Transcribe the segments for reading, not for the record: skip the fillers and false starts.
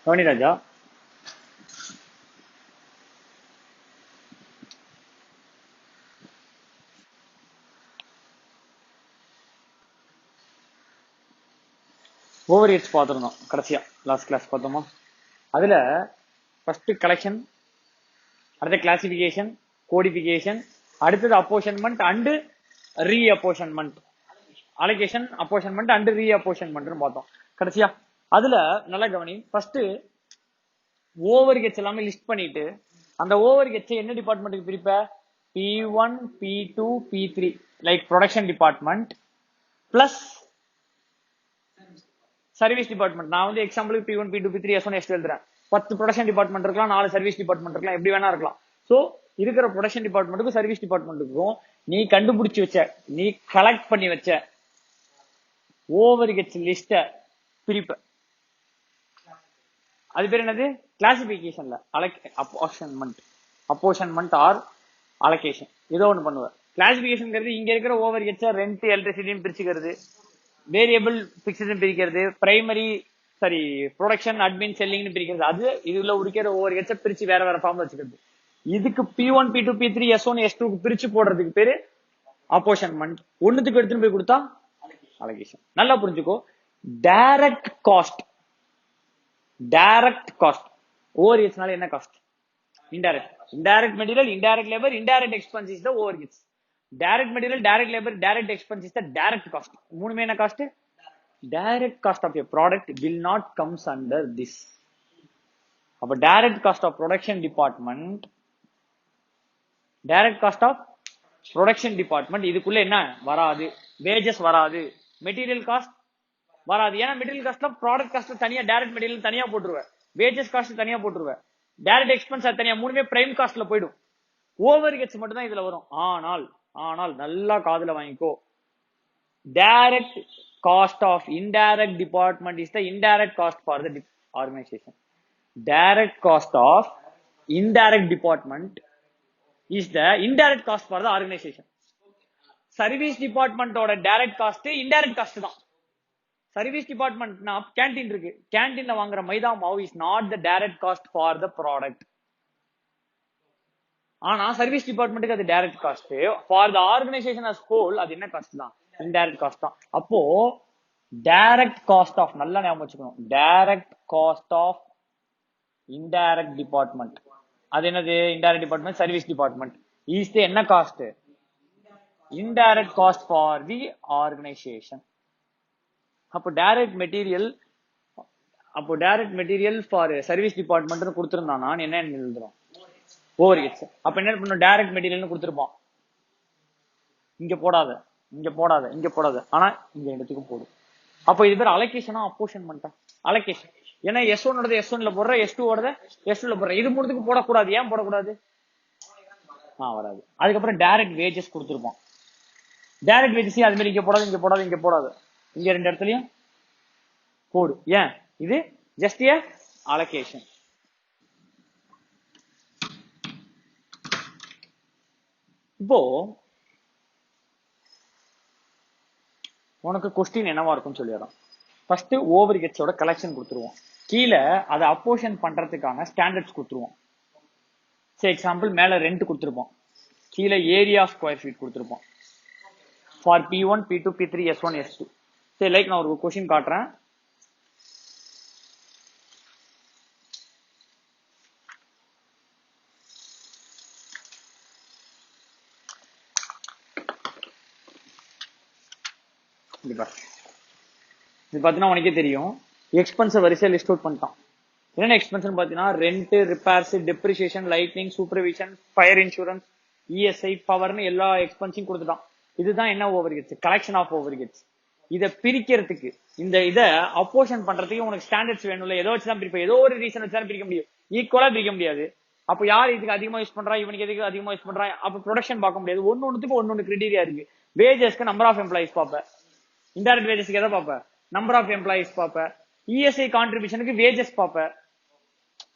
கவனி ராஜா, over heads பார்த்துருந்தோம் கடைசியா, லாஸ்ட் கிளாஸ் பார்த்தோமா? அதுல ஃபர்ஸ்ட் கலெக்ஷன், அடுத்த கிளாசிபிகேஷன், கோடிபிகேஷன், அடுத்தது அப்போஷன்மெண்ட் அண்ட் ரீ அப்போஷன்மெண்ட், அலோகேஷன், அப்போஷன்மெண்ட் அண்ட் ரீ அப்போஷன்மெண்ட் பார்த்தோம் கடைசியா. அதுல நல்ல கவனி, ஃபர்ஸ்ட் ஓவர் ஹெட்ஸ் எல்லாமே லிஸ்ட் பண்ணிட்டு அந்த ஓவர் ஹெட்ஸ் என்ன டிபார்ட்மெண்ட்டுக்கு பிரிப்ப? P1, P2, P3 like production department plus service department. நான் வந்து எக்ஸாம்பிளுக்கு P1, P2, P3, S1, S2 எழுதுறேன். 10 ப்ரொடக்ஷன் டிபார்ட்மெண்ட் இருக்கலாம், 4 சர்வீஸ் டிபார்ட்மெண்ட் இருக்கலாம், எப்படி வேணா இருக்கலாம். சோ இருக்கிற ப்ரொடக்ஷன் டிபார்ட்மெண்ட்டுக்கும் சர்வீஸ் டிபார்ட்மெண்ட்டுக்கும் நீ கண்டுபிடிச்சு வச்ச, நீ கலெக்ட் பண்ணி வச்ச ஓவர் ஹெட்ஸ் லிஸ்ட பிரிப்ப. அது பேர் என்னது? கிளாசிபிகேஷன்ல அப்போஷன்மெண்ட் ஆர் அலோகேஷன், ஏதோ ஒன்று பண்ணுவ. கிளாசிபிகேஷன் இங்க இருக்கிற ஓவர் ஹெட்ஸ ரெண்ட், எலக்ட்ரிசிட்டின்னு பிரிச்சுக்கிறது, வேரியபிள் பிக்ஸ்டு பிரிக்கிறது, பிரைமரி சாரி ப்ரொடக்ஷன், அட்மின், செல்லிங்னு பிரிக்கிறது. அது இதுல இருக்கிற ஓவர் ஹெட்ஸ பிரிச்சு வேற வேற ஃபார்ம்ல வச்சுக்கிறது. இதுக்கு P1, P2, P3, S1, S2 பிரிச்சு போடுறதுக்கு பேரு அப்போஷன்மெண்ட். ஒண்ணுத்துக்கு எடுத்துன்னு போய் கொடுத்தா அலோகேஷன். நல்லா புரிஞ்சுக்கோ. டைரக்ட் காஸ்ட் ஓவர் ஹெட்ஸ்னால என்ன cost? Indirect material, indirect labour, indirect expense is the overheads. Direct material, direct labour, direct expense is the direct cost. மூணுமே என்ன cost? Direct cost of a product will not comes under this. அப்ப direct cost of production department, direct cost of production department இதுக்குள்ள என்ன வராது? Wages வராது, material cost வராது. ஏன்னா material காஸ்ட்ல ப்ராடக்ட் காஸ்ட் தனியா, டைரக்ட் மெட்டீரியல் தனியா போட்டுருவேன், வேஜஸ் காஸ்ட் தனியா போட்டுருவேன், டைரக்ட் எக்ஸ்பென்ஸ் தனியா, மூணுமே பிரைம் காஸ்ட்ல போயிடும். ஓவர் ஹெட்ஸ் மட்டும் தான் இதுல வரும். ஆனால் நல்லா காதுல வாங்கிக்கோ. Direct cost of indirect department is the indirect cost for the organisation. Direct cost of indirect department is the indirect cost for the organisation. Service டிபார்ட்மெண்டோட டைரக்ட் காஸ்ட் இன்டைரக்ட் காஸ்ட் தான். சர்வீஸ் டிபார்ட்மெண்ட்னா கேண்டீன் இருக்கு, கேண்டீன்ல வாங்குற மைதா மாவு is not the direct cost for the product. ஆனா service டிபார்ட்மெண்ட்டுக்கு அது direct cost. For the organisation as whole அது என்ன காஸ்ட் தான்? இன்டைரக்ட் காஸ்ட் தான். அப்போ டைரக்ட் காஸ்ட் ஆஃப், நல்லா ஞாபகம் வச்சுக்கணும், direct cost of indirect department, அது என்னது? Indirect department, service department is the என்ன cost? Indirect cost for the organisation. அப்போ direct material for service department கொடுத்திருந்தானா என்ன எழுதுறோம்? Overheads. அப்ப என்ன பண்ணும்? டைரக்ட் மெட்டீரியல் கொடுத்திருப்போம். இங்க போடாத, ஆனா இங்க இடத்துக்கு போடும். அப்ப இது பேர் அலோகேஷனா அப்போஷன்மெண்டா? அலோகேஷன். ஏன்னா S1 ஓடது S1ல போடுற, S2 ஓடது S2ல போடுற, இது மூணுத்துக்கு போடக்கூடாது. ஏன் போடக்கூடாது? வராது. அதுக்கப்புறம் டைரக்ட் வேஜஸ் கொடுத்திருப்போம். டைரக்ட் வேஜஸ் அது மாதிரி இங்க போடாது, இங்க ரெண்டு இடத்துலயும் போடு. ஏன்? இது ஜஸ்ட் ஏ அலோகேஷன். இப்போ உனக்கு கொஸ்டின் என்னவா இருக்கும்னு சொல்லிடுறோம். ஃபர்ஸ்ட் ஓவர் ஹெட்ஸோட கலெக்ஷன் கொடுத்துருவோம், கீழே அதை அப்போஷன் பண்றதுக்கான ஸ்டாண்டர்ட்ஸ் கொடுத்துருவோம். சரி, எக்ஸாம்பிள் மேல ரெண்ட் கொடுத்துருப்போம், கீழே ஏரியா ஸ்கொயர் ஃபீட் கொடுத்துருப்போம் for P1, P2, P3, S1, S2. சரி, லைக் நான் ஒரு கொஸ்டின் காட்டுறேன். இது பாத்தீங்கன்னா உனக்கே தெரியும், எக்ஸ்பென்ஸ் வரிசையா லிஸ்ட் அவுட் பண்ணிட்டான். என்னென்ன எக்ஸ்பென்ஸ் பாத்தீங்கன்னா rent, repairs, depreciation, lightning, supervision, fire insurance, ESI, பவர்னு எல்லா எக்ஸ்பென்ஸையும் கொடுத்துட்டான். இதுதான் என்ன overheads? Collection of overheads. இதை பிரிக்கிறதுக்கு, இதை அப்போஷன் பண்றதுக்கு உனக்கு ஸ்டாண்டர்ட்ஸ் வேணும்ல, ஏதோ வச்சுதான் பிரிப்போம், ஏதோ ஒரு ரீசன் வச்சுதான் பிரிக்க முடியும், ஈக்குவலா பிரிக்க முடியாது. அப்ப யார் இதுக்கு அதிகமா யூஸ் பண்றா, இவனுக்கு எதுக்கு அதிகமா யூஸ் பண்றான், அப்ப ப்ரொடக்ஷன் பார்க்க முடியாது. ஒன்னொன்னுக்கு ஒன்னொன்னு கிரைட்டீரியா இருக்கு. வேஜஸ்க்கு நம்பர் ஆஃப் எம்ப்ளாயிஸ் பாப்ப, இன்டைரக்ட் வேஜஸ்க்கு எதை பாப்ப? நம்பர் ஆஃப் எம்ப்ளாயிஸ் பாப்ப, ESI கான்ட்ரிபியூஷனுக்கு வேஜஸ் பாப்ப.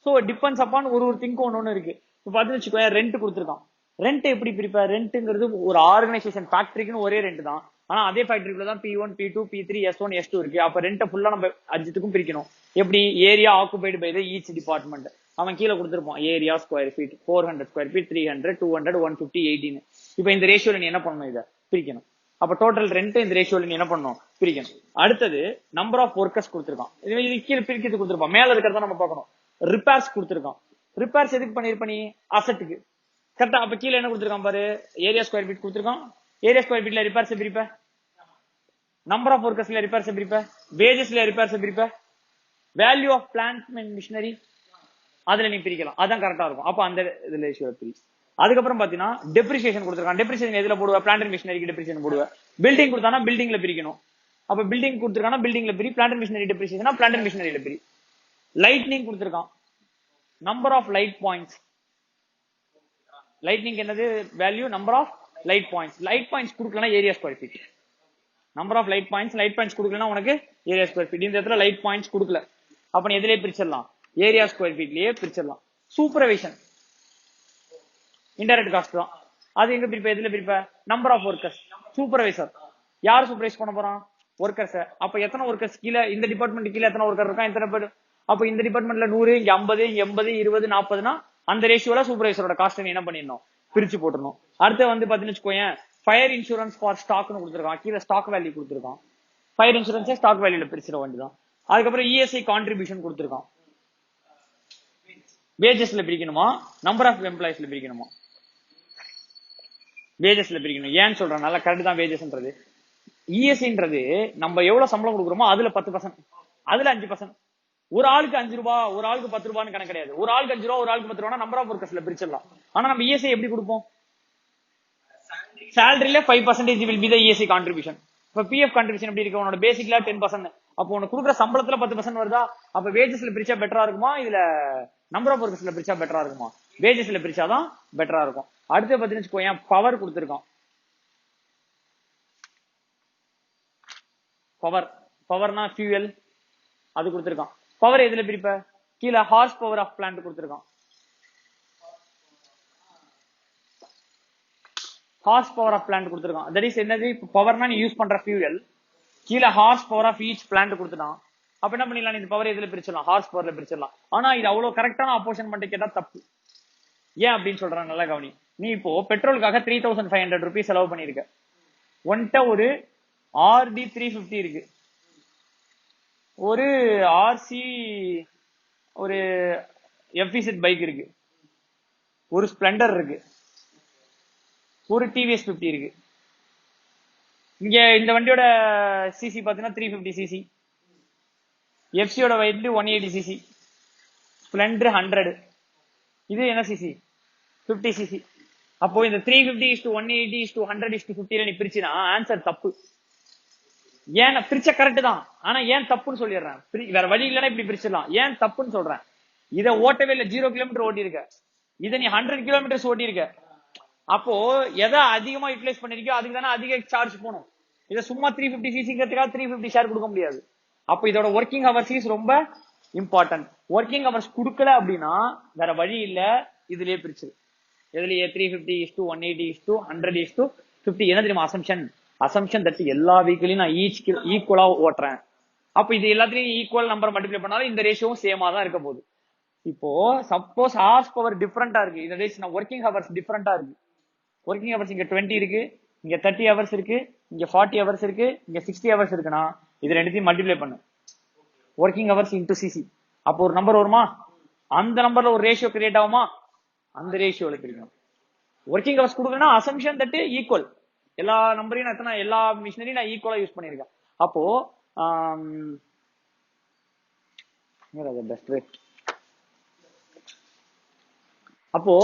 சோ டிபெண்ட்ஸ் அப்பான் ஒரு திங்க் ஒன்னு இருக்கு. இப்ப பாத்து வச்சுக்கோ, ரெண்ட் கொடுத்துருக்கான். ரெண்ட் எப்படி பிரிப்ப? ரெண்ட்ங்கிறது ஒரு ஆர்கனைசேஷன் ஃபேக்டரிக்குன்னு ஒரே ரெண்ட் தான். ஆனா அதே ஃபேக்டரிக்குள்ள தான் P1 P2 P3 S1 S2 இருக்கு. அப்ப ரெண்ட ஃபுல்லா நம்ம அஞ்சுத்துக்கும் பிரிக்கணும். எப்படி? Area occupied by the each department. அவன் கீழே கொடுத்துருப்பான் area square feet 400 square feet 300 200 150 18. இப்ப இந்த ரேஷியோல நீ என்ன பண்ணணும்? இதை பிரிக்கணும். அப்ப டோட்டல் ரெண்ட் இந்த ரேஷியோல நீ என்ன பண்ணணும்? பிரிக்கணும். அடுத்தது நம்பர் ஆஃப் ஒர்க்கர்ஸ் கொடுத்துருக்கான். இது கீழே பிரிக்கிறது கொடுத்துருப்பான். மேல இருக்கிறத நம்ம பார்க்கணும். ரிப்பேர்ஸ் கொடுத்துருக்கான். ரிப்பேர்ஸ் எதுக்கு பண்ணிருப்ப நீ? அசட்டுக்கு. கரெக்டா? அப்ப கீழே என்ன கொடுத்துருக்கான் பாரு, ஏரியா ஸ்கொயர் ஃபீட் கொடுத்துருக்கான். ஏரியா ஸ்கொயர் ஃபீட்ல ரிப்பேர்ஸ் பிரிப்ப, நம்பர் ஆஃப் ஒர்க்கர்ஸ்ல ரிப்பேர்ஸ் பிரிப்ப, வேஜஸ்ல ரிப்பேர்ஸ் பிரிப்ப, value of plant and machinery அதுல நீ பிரிக்கலாம். அதான் கரெக்டா இருக்கும். அப்ப அந்த இதுல ரேஷியோ பிரி. அதுக்கப்புறம் பாத்தீங்கன்னா டெப்ரிசியேஷன் கொடுத்துருக்கான். டெப்ரிசியேஷன் எதுல போடுவ? பிளான்ட் அண்ட் மிஷினரிக்கு டெப்ரிசியேஷன் போடுவ. பில்டிங் கொடுத்தானா பில்டிங்ல பிரிக்கணும். அப்ப பில்டிங் கொடுத்துருக்கானா பில்டிங்ல பிரி, பிளான்ட் அண்ட் மிஷினரி டெப்ரிசியேஷனா பிளான்ட் அண்ட் மிஷினரியில பிரி. லைட்னிங் கொடுத்துருக்கான். Number of light points. Lightning என்னது value? Number of light points. Light points கொடுக்கலனா area square feet. Number of light points கொடுக்கலனா உனக்கு ஏரியா ஸ்கொயர் ஃபீட். இந்த இடத்துல லைட் பாயிண்ட்ஸ் கொடுக்கல. அப்ப நீ எதுலயே பிரிச்சிடலாம்? ஏரியா ஸ்கொயர் ஃபீட்லயே பிரிச்சிடலாம். சூப்பர்வைசன் இன்டைரக்ட் காஸ்ட் தான். அது எங்க பிரிப்ப? எதுல பிரிப்ப? Number of workers. சூப்பர்வைசர் யார் சூப்பர்வைஸ் பண்ண போறான்? ஒர்க்கர்ஸ். அப்ப எத்தனை ஒர்க்கர்ஸ் கீழே? இந்த டிபார்ட்மெண்ட் கீழே எத்தனை ஒர்க்கர் இருக்கான்? எத்தனை பேர்? அப்ப இந்த டிபார்ட்மெண்ட்ல 100, இங்க 50, இங்க 80, 20, 40னா அந்த ரேஷியோல சூப்பர்வைசரோட காஸ்ட் நீ என்ன பண்ணிடணும்? பிரிச்சு போட்டுறணும். அடுத்து வந்து பாத்தீங்கன்னு வச்சுக்கோயேன், ஃபயர் இன்சூரன்ஸ் ஃபார் ஸ்டாக்னு கொடுத்துருக்கான். கீழே ஸ்டாக் வேல்யூ கொடுத்துருக்கான். ஃபயர் இன்சூரன்ஸே ஸ்டாக் வேல்யூல பிரிச்சிட வேண்டியதான். அதுக்கப்புறம் இஎஸ்ஐ கான்ட்ரிபியூஷன் கொடுத்துருக்கான். வேஜஸ்ல பிரிக்கணுமா? Number of எம்ப்ளாயிஸ்ல பிரிக்கணுமா? வேஜஸ்ல பிரிக்கணும். ஏன்னு சொல்றேன், நல்லா கரெக்ட் தான். வேஜஸ்ன்றது இஎஸ்ஐன்றது நம்ம எவ்வளவு சம்பளம் கொடுக்குறோமோ அதுல 10%, அதுல 5%. ஒரு ஆளுக்கு 5 ரூபாய், ஒரு ஆளுக்கு 10 ரூபான்னு கணக்கு கிடையாது. ஒரு ஆளுக்கு 5 ரூபா, ஒரு ஆளுக்கு 10 ரூபா நம்பர் ஆஃப் ஒர்க்கர்ஸ்ல பிரிச்சிடலாம். ஆனா நம்ம இஎஸ்ஐ எப்படி கொடுப்போம்? சேலரியில 5% will be the ESI contribution. இப்ப பிஎஃப் கான்ட்ரிபியூஷன் எப்படி இருக்கு? உன்னோட பேசிக்ல 10%. அப்போ உனக்கு கொடுக்குற சம்பளத்துல 10% வருதா? அப்ப வேஜஸ்ல பிரிச்சா பெட்டரா இருக்குமா? இதுல நம்பர் ஆஃப் ஒர்க்கர்ஸ்ல பிரிச்சா பெட்டரா இருக்குமா? வேஜஸ்ல பிரிச்சாதான் பெட்டரா இருக்கும். அடுத்து பாத்தீங்கன்னா பவர் கொடுத்திருக்கான். பவர்னா ஃபியூயல் அது கொடுத்திருக்கான். பவர் எதுல பிரிப்ப? கீழே ஹார்ஸ் பவர் ஆஃப் பிளான்ட் கொடுத்திருக்கான். ஹார்ஸ் பவர் ஆஃப் பிளான்ட் கொடுத்திருக்கான். தட் இஸ் என்னது? பவர்னா நீ யூஸ் பண்ற ஃபியூயல். கீழே horsepower of each plant கொடுத்துட்டான். அப்ப என்ன பண்ணிடலாம்? இந்த பவர் எதுல பிரிச்சிடலாம்? ஹார்ஸ் பவர்ல பிரிச்சிடலாம். ஆனா இது அவ்வளவு கரெக்டான அப்போர்ஷன் பண்ணி கேட்டா தப்பு. ஏன் அப்படின்னு சொல்றாங்க, நல்லா கவனி. நீ இப்போ பெட்ரோலுக்காக 3500 rupees செலவு பண்ணிருக்க. ஒன்ட்ட ஒரு RD 350 இருக்கு, ஒரு RC, ஒரு FZ பைக் இருக்கு, ஒரு ஸ்பிளெண்டர் இருக்கு, ஒரு TVS 50 இருக்கு. இங்க இந்த வண்டியோட சிசி பாத்தீங்கன்னா 350 cc, எஃப்சியோட வெயிட் 180 cc, ஸ்பிளெண்டர் 100, இது என்ன சிசி? 50 cc. அப்போ இந்த 350:180:100:50 நீ பிரிச்சுனா ஆன்சர் தப்பு. ஏன் பிரிச்ச கரெக்ட் தான், ஆனா ஏன் தப்புன்னு சொல்லிடுறேன். வேற வழி இல்லைன்னா இப்படி பிரிச்சிடலாம். ஏன் தப்புன்னு சொல்றேன்? இதை ஓட்டவே இல்லை, 0 கிலோமீட்டர் ஓட்டி இருக்க. இதை நீ 100 கிலோமீட்டர்ஸ் ஓட்டி இருக்க. அப்போ எதை அதிகமா யூட்டிலைஸ் பண்ணிருக்கோ அதுக்கு தானே அதிக சார்ஜ் போகணும். இதை சும்மா 350 சிசிங்கிறதுக்காக 350 ஷேர் கொடுக்க முடியாது. அப்போ இதோட ஒர்க்கிங் ஹவர்ஸ் இஸ் ரொம்ப இம்பார்ட்டன்ட். ஒர்க்கிங் ஹவர்ஸ் கொடுக்கல அப்படின்னா வேற வழி இல்ல, இதுலயே பிரிச்சிரு. எதுலயே 350:180:100:50. என்ன தெரியுமா அசம்ஷன் தட்டு எல்லா வீக்கிலையும் நான் ஈக்குவலா ஓட்டுறேன். அப்ப இது எல்லாத்துலயும் ஈக்குவல் நம்பர் மல்டிப்ளை பண்ணாலும் இந்த ரேஷியோவும் சேமா தான் இருக்க போகுது. இப்போ சப்போஸ் ஹார்ஸ் பவர் டிஃபரெண்டா இருக்கு, இந்த ரேஷ் ஒர்க்கிங் ஹவர்ஸ் டிஃபரெண்டா இருக்கு. ஒர்க்கிங் ஹவர்ஸ் இங்க 20 இருக்கு, இங்க 30 ஹவர்ஸ் இருக்கு, இங்க 40 ஹவர்ஸ் இருக்கு, இங்க 60 ஹவர்ஸ் இருக்குன்னா இது ரெண்டுத்தையும் மல்டிப்ளை பண்ணு. Working hours into CC. அப்போ ஒரு நம்பர் வருமா? அந்த நம்பர்ல ஒரு ரேஷியோ கிரியேட் ஆகுமா? அந்த ரேஷியோல பிரிக்கணும். ஒர்க்கிங் ஹவர்ஸ் கொடுக்கணும்னா அசம்ஷன் தட்டு ஈக்குவல். எல்லா நம்பரையும் எல்லா மிஷினரியும் நான் ஈக்குவலா யூஸ் பண்ணிருக்கேன். அப்போ பெஸ்ட் வே. அப்போ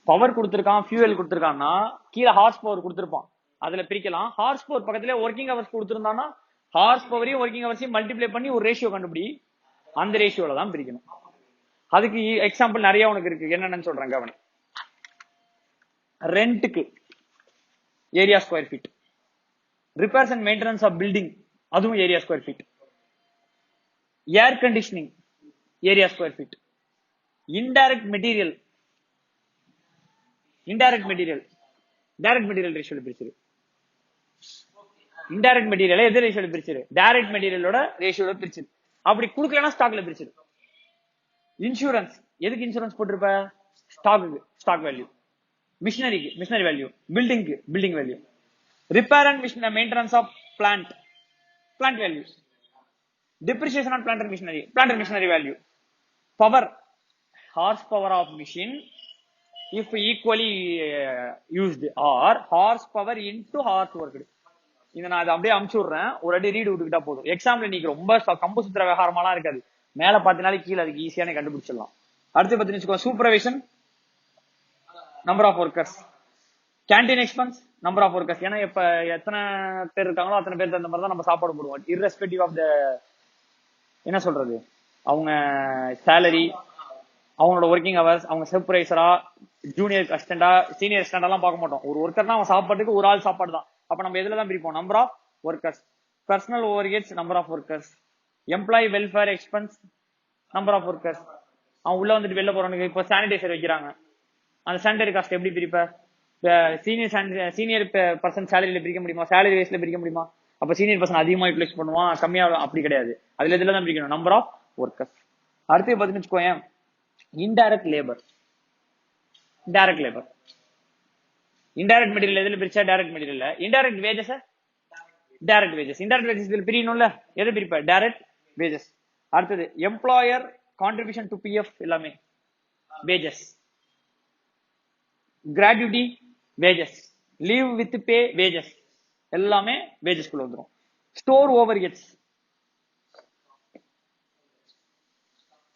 பவர் கொடுத்திருக்கான், ஃபியூயல் கொடுத்திருக்கான்னா கீழே ஹார்ஸ் பவர் கொடுத்திருப்பான், அதுல பிரிக்கலாம். ஹார்ஸ் பவர் பக்கத்துல ஒர்க்கிங் ஹவர்ஸ் கொடுத்திருந்தான்னா ஹார்ஸ் பவரையும் ஒர்க்கிங் ஹவர்ஸையும் மல்டிப்ளை பண்ணி ஒரு ரேஷியோ கண்டுபிடி, அந்த ரேஷியோல தான் பிரிக்கணும். அதுக்கு எக்ஸாம்பிள் நிறைய உனக்கு இருக்கு, என்னன்னு சொல்றேன் கவனி. ரெண்ட்டுக்கு area square feet, repairs and maintenance of building அதுவும் area square feet, air conditioning area square feet, indirect material direct material ரேஷியோல பிரிச்சிரு. இன்டைரக்ட் மெட்டீரியல் எது ரேஷியோல பிரிச்சிரு, டைரக்ட் மெட்டீரியலோட ரேஷியோல பிரிச்சிரு. அப்படி கொடுக்கலன்னா ஸ்டாக்ல பிரிச்சிரு. இன்சூரன்ஸ் எதுக்கு இன்சூரன்ஸ் போட்டிருப்ப, ஸ்டாக்கு ஸ்டாக் வேல்யூ, மிஷினரிக்கு மிஷினரி வேல்யூ, பில்டிங்க்கு building value, repair and maintenance of plant plant value, depreciation on plant and machinery value, power horse power of machine if equally used or horsepower into horse worked. இத நான் அதை அப்படியே அமுச்சு விடுறேன், ஒரு அடி ரீட் விட்டுக்கிட்டா போதும். எக்ஸாம்பிள் நீங்க ரொம்ப கம்பு சுத்துற விவகாரமாலாம் இருக்காது, மேல பாத்தினாலே கீழே அதுக்கு ஈஸியான கண்டுபிடிச்சிடலாம். அடுத்து பாத்தீங்கன்னா supervision number of workers, canteen expense number of workers. ஏன்னா இப்ப எத்தனை பேர் இருக்காங்களோ அத்தனை பேர் தகுந்த மாதிரி தான் நம்ம சாப்பாடு போடுவோம், irrespective ஆஃப் த என்ன சொல்றது அவங்க சேலரி, அவங்களோட ஒர்க்கிங் ஹவர்ஸ், அவங்க சூப்பர்வைசரா ஜூனியர் அசிஸ்டண்டா சீனியர் அசிஸ்டண்டா எல்லாம் பார்க்க மாட்டோம். ஒரு ஒர்க்கர்னா அவன் சாப்பாட்டுக்கு ஒரு ஆள் சாப்பாடு தான். அப்ப நம்ம எதுல தான் பிரிப்போம், number of workers, personal overheads number of workers, employee welfare expense number of workers. அவன் உள்ள வந்துட்டு வெளில போறவனுக்கு இப்ப சானிடைசர் வைக்கிறாங்க, அந்த சானிடரி காஸ்ட் எப்படி பிரிப்ப, சீனியர் பர்சன் சேலரியில பிரிக்க முடியுமா, சேலரி வைஸ்ல பிரிக்க முடியுமா? அப்ப சீனியர் பர்சன் அதிகமா யூட்டிலைஸ் பண்ணுவான், கம்மியா அப்படி கிடையாது. அதுல இதுல தான் பிரிக்கணும், நம்பர் ஆஃப் ஒர்க்கர்ஸ். அடுத்து பாத்தீங்கன்னு வச்சுக்கோயேன் indirect labour, direct labour, indirect material எதுல பிரிச்சா direct material, indirect wages direct wages, indirect wages இதுல பிரியணும்ல, எது பிரிப்ப டைரக்ட் வேஜஸ். அடுத்தது எம்ப்ளாயர் கான்ட்ரிபியூஷன் டு பிஎஃப் எல்லாமே wages, gratuity wages, leave with pay wages எல்லாமே வேஜஸ் குள்ள வந்துரும். Store overheads,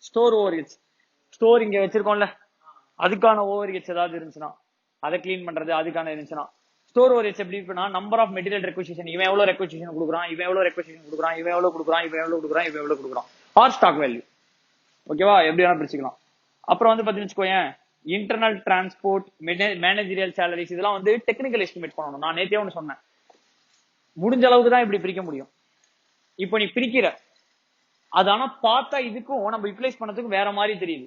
store overheads, store இங்க வச்சிருக்கோம்ல அதுக்கான ஓவர்ஹெட்ஸ் ஏதாவது இருந்துச்சுன்னா அதை கிளீன் பண்றது அதுக்கான இருந்துச்சுன்னா ஸ்டோர் ஓவர்ஹெட்ஸ் எப்படி இருக்குன்னா நம்பர் ஆஃப் மெட்டீரியல் ரெக்வசிஷன், இவன் எவ்வளவு ரெக்வசிஷன் கொடுக்குறான், இவன் எவ்வளவு ரெக்வசிஷன் கொடுக்குறான், இவன் எவ்வளவு கொடுக்குறான், இவன் எவ்வளவு கொடுக்குறான், இவன் எவ்வளவு கொடுக்குறான், ஆர் ஸ்டாக் வேல்யூ. ஓகேவா, எப்படி வேணா பிரிச்சுக்கலாம். அப்புறம் வந்து பாத்தீங்கன்னு வச்சுக்கோயேன் இன்டர்னல் டிரான்ஸ்போர்ட், மேனேஜரியல் சேலரிஸ், இதெல்லாம் வந்து டெக்னிக்கல் எஸ்டிமேட் பண்ணணும். நான் நேத்தே ஒன்று சொன்னேன், முடிஞ்ச அளவுக்கு தான் இப்படி பிரிக்க முடியும். இப்போ நீ பிரிக்கிற அது ஆனா பார்த்தா இதுக்கும் நம்ம யூட்டிலைஸ் பண்ணதுக்கும் வேற மாதிரி தெரியுது.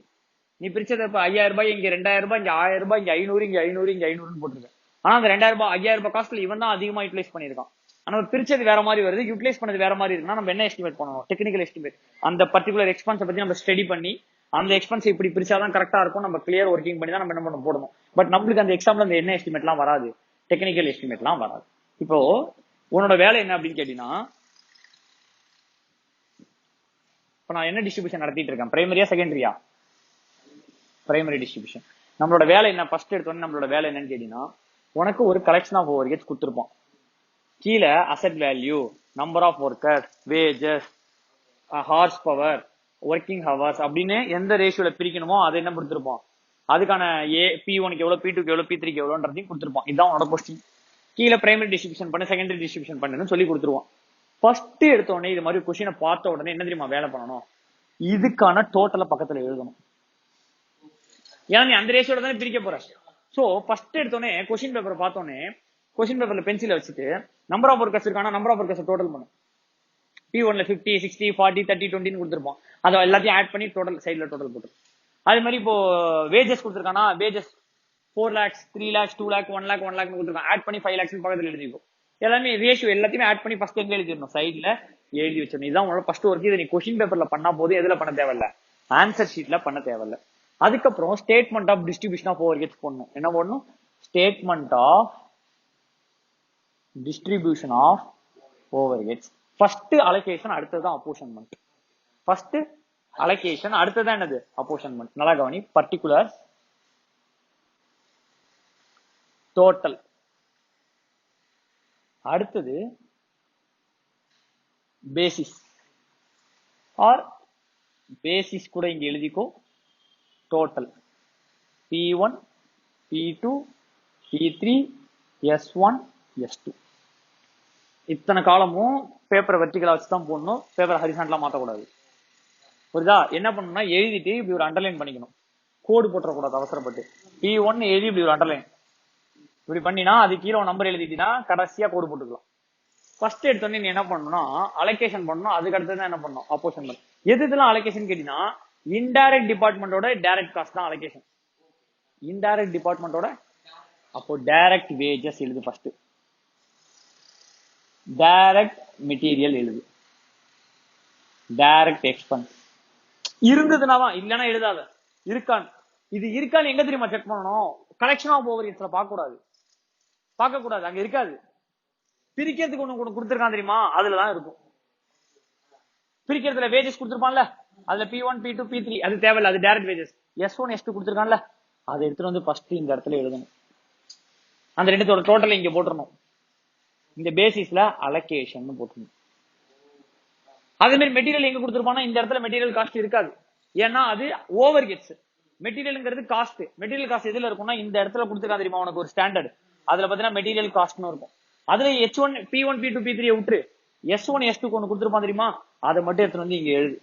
நீ பிரிச்சது இப்ப 5000 ரூபாய், இங்க 2000 ரூபாய், இங்க 1000 ரூபாய், இங்க 500, இங்க 500, இங்க 500 போட்டுருக்க. ஆனா அந்த 2000 ரூபாய் 5000 ரூபாய் காஸ்ட்ல இவன் தான் அதிகமா யூட்டிலைஸ் பண்ணிருக்கான். ஆனா பிரிச்சது வேற மாதிரி வருது, யூட்டிலைஸ் பண்ணது வேற மாதிரி இருக்குன்னா நம்ம என்ன எஸ்டிமேட் பண்ணணும், டெக்னிக்கல் எஸ்டிமேட். அந்த பர்டிகுலர் எக்ஸ்பென்ஸ் பத்தி நம்ம ஸ்டடி பண்ணி அந்த எக்ஸ்பென்ஸ் இப்படி பிரிச்சாதான் கரெக்டா இருக்கும், நம்ம கிளியர் ஒர்க்கிங் பண்ணி தான் நம்ம என்ன பண்ண போடணும். பட் நம்மளுக்கு அந்த எக்ஸாம்ல அந்த என்ன எஸ்டிமேட்லாம் வராது, டெக்னிக்கல் எஸ்டிமேட்லாம் வராது. இப்போ உன்னோட வேலை என்ன அப்படின்னு கேட்டீங்கன்னா, இப்ப நான் என்ன டிஸ்ட்ரிபியூஷன் நடத்திட்டு இருக்கேன், பிரைமரியா செகண்டரியா, பிரைமரி டிஸ்ட்ரிபியூஷன். நம்மளோட வேலை என்ன, ஃபர்ஸ்ட் எடுத்தோன்னே நம்மளோட வேலை என்னன்னு கேட்டீங்கன்னா, உனக்கு ஒரு கலெக்ஷன் ஆஃப் ஓவர்ஹெட்ஸ் கொடுத்துருப்போம். கீழே asset value, number of worker, wages, horse power, working hours அப்படின்னு எந்த ரேஷியோல பிரிக்கணுமோ அதை என்ன கொடுத்துருப்போம், அதுக்கான P1க்கு எவ்வளவு, P2க்கு எவ்வளவு, P3க்கு எவ்வளோன்றதையும் கொடுத்துருப்போம். இதுதான் உனோட கொஸ்டின். கீழே பிரைமரி டிஸ்ட்ரிபியூஷன் பண்ணு, செகண்டரி டிஸ்ட்ரிபியூஷன் பண்ணுன்னு சொல்லி கொடுத்துருவோம். ஃபர்ஸ்ட் எடுத்த உடனே இது மாதிரி கொஸ்டினை பார்த்த உடனே என்ன தெரியுமா வேலை பண்ணணும், இதுக்கான டோட்டலை பக்கத்துல எழுதணும். ஏன்னா நீ அந்த ரேஷியோட தானே பிரிக்க போற. சோ ஃபர்ஸ்ட் எடுத்தோடனே கொஸ்டின் பேப்பரை பார்த்தோன்னே கொஸ்டின் பேப்பர்ல பென்சில வச்சுட்டு நம்பர் ஆஃப் ஒர்க்கர்ஸ் இருக்கான நம்பர் ஆஃப் ஒர்க்கர்ஸ் டோட்டல் பண்ணும். P1ல 50, 60, 40, 30, 20 கொடுத்துருப்போம். அதை எல்லாத்தையும் ஆட் பண்ணி டோட்டல் சைட்ல டோட்டல் போட்டு. அதே மாதிரி இப்போ wages கொடுத்துருக்கானா, wages 4 lakhs, 3 lakhs, 2 lakh, 1 lakh, 1 lakh கொடுத்துருக்கான், ஆட் பண்ணி 5 lakhs பக்கத்துல எழுதிக்கும். எல்லாமே ரேஷியோ எல்லாத்தையுமே ஆட் பண்ணி ஃபர்ஸ்ட் எங்க எழுதிடணும், சைட்ல எழுதி வச்சிடணும். இதுதான் உங்களோட ஃபர்ஸ்ட் ஒர்க். இதை நீ கொஸ்டின் பேப்பர்ல பண்ணா போது எதுல பண்ண தேவையில்ல, ஆன்சர் ஷீட்ல பண்ண தேவையில்ல. அதுக்கப்புறம் statement of distribution of overheads போடணும். என்ன போடணும், statement of distribution of overheads. First allocation, அடுத்ததான் அப்போர்ஷன்மெண்ட். ஃபர்ஸ்ட் அலோகேஷன், அடுத்ததான் என்னது அப்போர்ஷன்மெண்ட். நல்லா கவனி, பர்டிகுலர், டோட்டல், அடுத்தது பேசிஸ் ஆர் பேசிஸ் கூட இங்க எழுதிக்கோ. Total P1, P2, P3, S1, S2. இத்தனை காலமும் பேப்பரை வெர்டிகலா வச்சுதான் போடணும், பேப்பரை ஹரிசாண்டலா மாத்தக்கூடாது. புரியுதா? என்ன பண்ணணும்னா எழுதிட்டு இப்படி ஒரு அண்டர்லைன் பண்ணிக்கணும், கோடு போட்டக்கூடாது அவசரப்பட்டு. P1 எழுதி இப்படி ஒரு அண்டர்லைன் இப்படி பண்ணினா அது கீழே நம்பர் எழுதிட்டீங்கன்னா கடைசியா கோடு போட்டுக்கலாம். ஃபர்ஸ்ட் எடுத்தோடனே நீ என்ன பண்ணணும்னா அலோகேஷன் பண்ணணும், அதுக்கு அடுத்து தான் என்ன பண்ணணும் அப்போர்ஷன்மெண்ட். எது இதெல்லாம் அலோகேஷன் கேட்டீங்கன்னா இன்டைரக்ட் டிபார்ட்மெண்டோட டைரக்ட் காஸ்ட் தான் அலோகேஷன். இன்டைரக்ட் டிபார்ட்மெண்டோட, அப்போ டைரக்ட் வேஜஸ் எழுது ஃபர்ஸ்ட். டைரக்ட் மெட்டீரியல் எழுது, டைரக்ட் எக்ஸ்பென்ஸ் இருந்ததுனா தான், இல்லைன்னா எழுதாத. இருக்கான், இது இருக்கான்னு எங்க தெரியுமா செக் பண்ணணும்? கலெக்ஷன் ஆஃப் ஓவர் ஹெட்ஸ்ல பார்க்க கூடாது, பார்க்க கூடாது, அங்க இருக்காது. பிரிக்கிறதுக்கு ஒண்ணு கொடுத்துருக்கான் தெரியுமா, அதுலதான் இருக்கும். பிரிக்கிறதுல வேஜஸ் கொடுத்துருப்பான்ல, அதுல P1 P2 P3 அது தேவையில்ல, அது டைரக்ட் வேஜஸ். S1 S2 கொடுத்துருக்கான்ல, அதை எடுத்துட்டு வந்து ஃபர்ஸ்ட் இந்த இடத்துல எழுதணும். அந்த ரெண்டுத்தோட டோட்டல் இங்க போட்டுறணும். இந்த பேசிஸ்ல அலோகேஷன் போட்டுருணும். அதே மாதிரி மெட்டீரியல் எங்க கொடுத்துருப்பானா, இந்த இடத்துல மெட்டீரியல் காஸ்ட் இருக்காது, ஏன்னா அது ஓவர் ஹெட்ஸ். மெட்டீரியல்ங்கிறது காஸ்ட். மெட்டீரியல் காஸ்ட் எதுல இருக்கும்னா இந்த இடத்துல கொடுத்துருக்கா தெரியுமா உனக்கு ஒரு ஸ்டாண்டர்ட், அதுல பாத்தீங்கன்னா மெட்டீரியல் காஸ்ட்னு இருக்கும். அதுல H1 P1 P2 P3 விட்டுரு, S1 S2 ஒன்னு கொடுத்துருப்பான் தெரியுமா, அதை மட்டும் எடுத்து வந்து இங்க எழுது.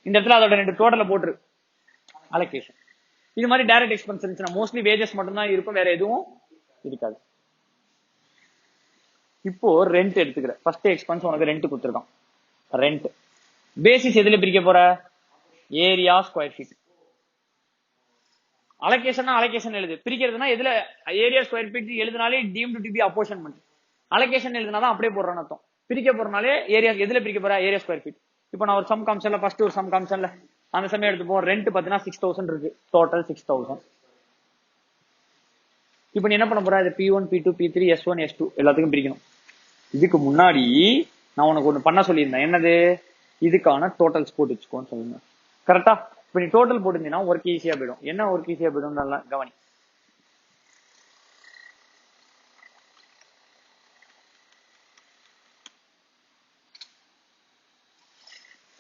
இந்த இடத்துல அதோட ரெண்டு டோட்டலை போட்டுரு, அலோகேஷன். இது மாதிரி டைரக்ட் எக்ஸ்பென்ஸ் இருந்துச்சுன்னா மோஸ்ட்லி வேஜஸ் மட்டும் தான் இருக்கும், வேற எதுவும் இருக்காது. இப்போ ரெண்ட் எடுத்துக்கிற, ஃபர்ஸ்ட் எக்ஸ்பென்ஸ் உனக்கு ரெண்ட் கொடுத்துருக்கான். ரெண்ட் பேசிஸ் எதுல பிரிக்க போற, area square feet. Allocation allocation எழுது, பிரிக்கிறதுனா எதுல ஏரியா ஸ்கொயர் ஃபீட் எழுதினாலே deemed to be apportionment. Allocation எழுதினாதான் அப்படியே போடுறேன்னு அர்த்தம். பிரிக்க போறனாலே ஏரியா எதுல பிரிக்க போற, ஏரியா ஸ்கொயர் ஃபீட். இப்போ நான் ஒரு சம் காமிச்சன்ல, ஃபர்ஸ்ட் ஒரு சம் காமிச்சன்ல, அந்த சமயம் எடுத்துப்போம். ரெண்ட் பாத்தீங்கன்னா 6000 இருக்கு, டோட்டல் 6000. இப்போ நீ என்ன பண்ண போற, இது P1 P2 P3 S1 S2 எல்லாத்துக்கும் பிரிக்கணும். இதுக்கு முன்னாடி நான் உனக்கு ஒண்ணு பண்ண சொல்லியிருந்தேன், என்னது, இதுக்கான டோட்டல்ஸ் போட்டு வச்சுக்கோன்னு சொல்லுங்க. கரெக்டா? இப்ப நீ டோட்டல் போட்டுருந்தீங்கன்னா ஒர்க் ஈஸியா போயிடும். என்ன ஒர்க் ஈஸியா போயிடும், நல்லா கவனி.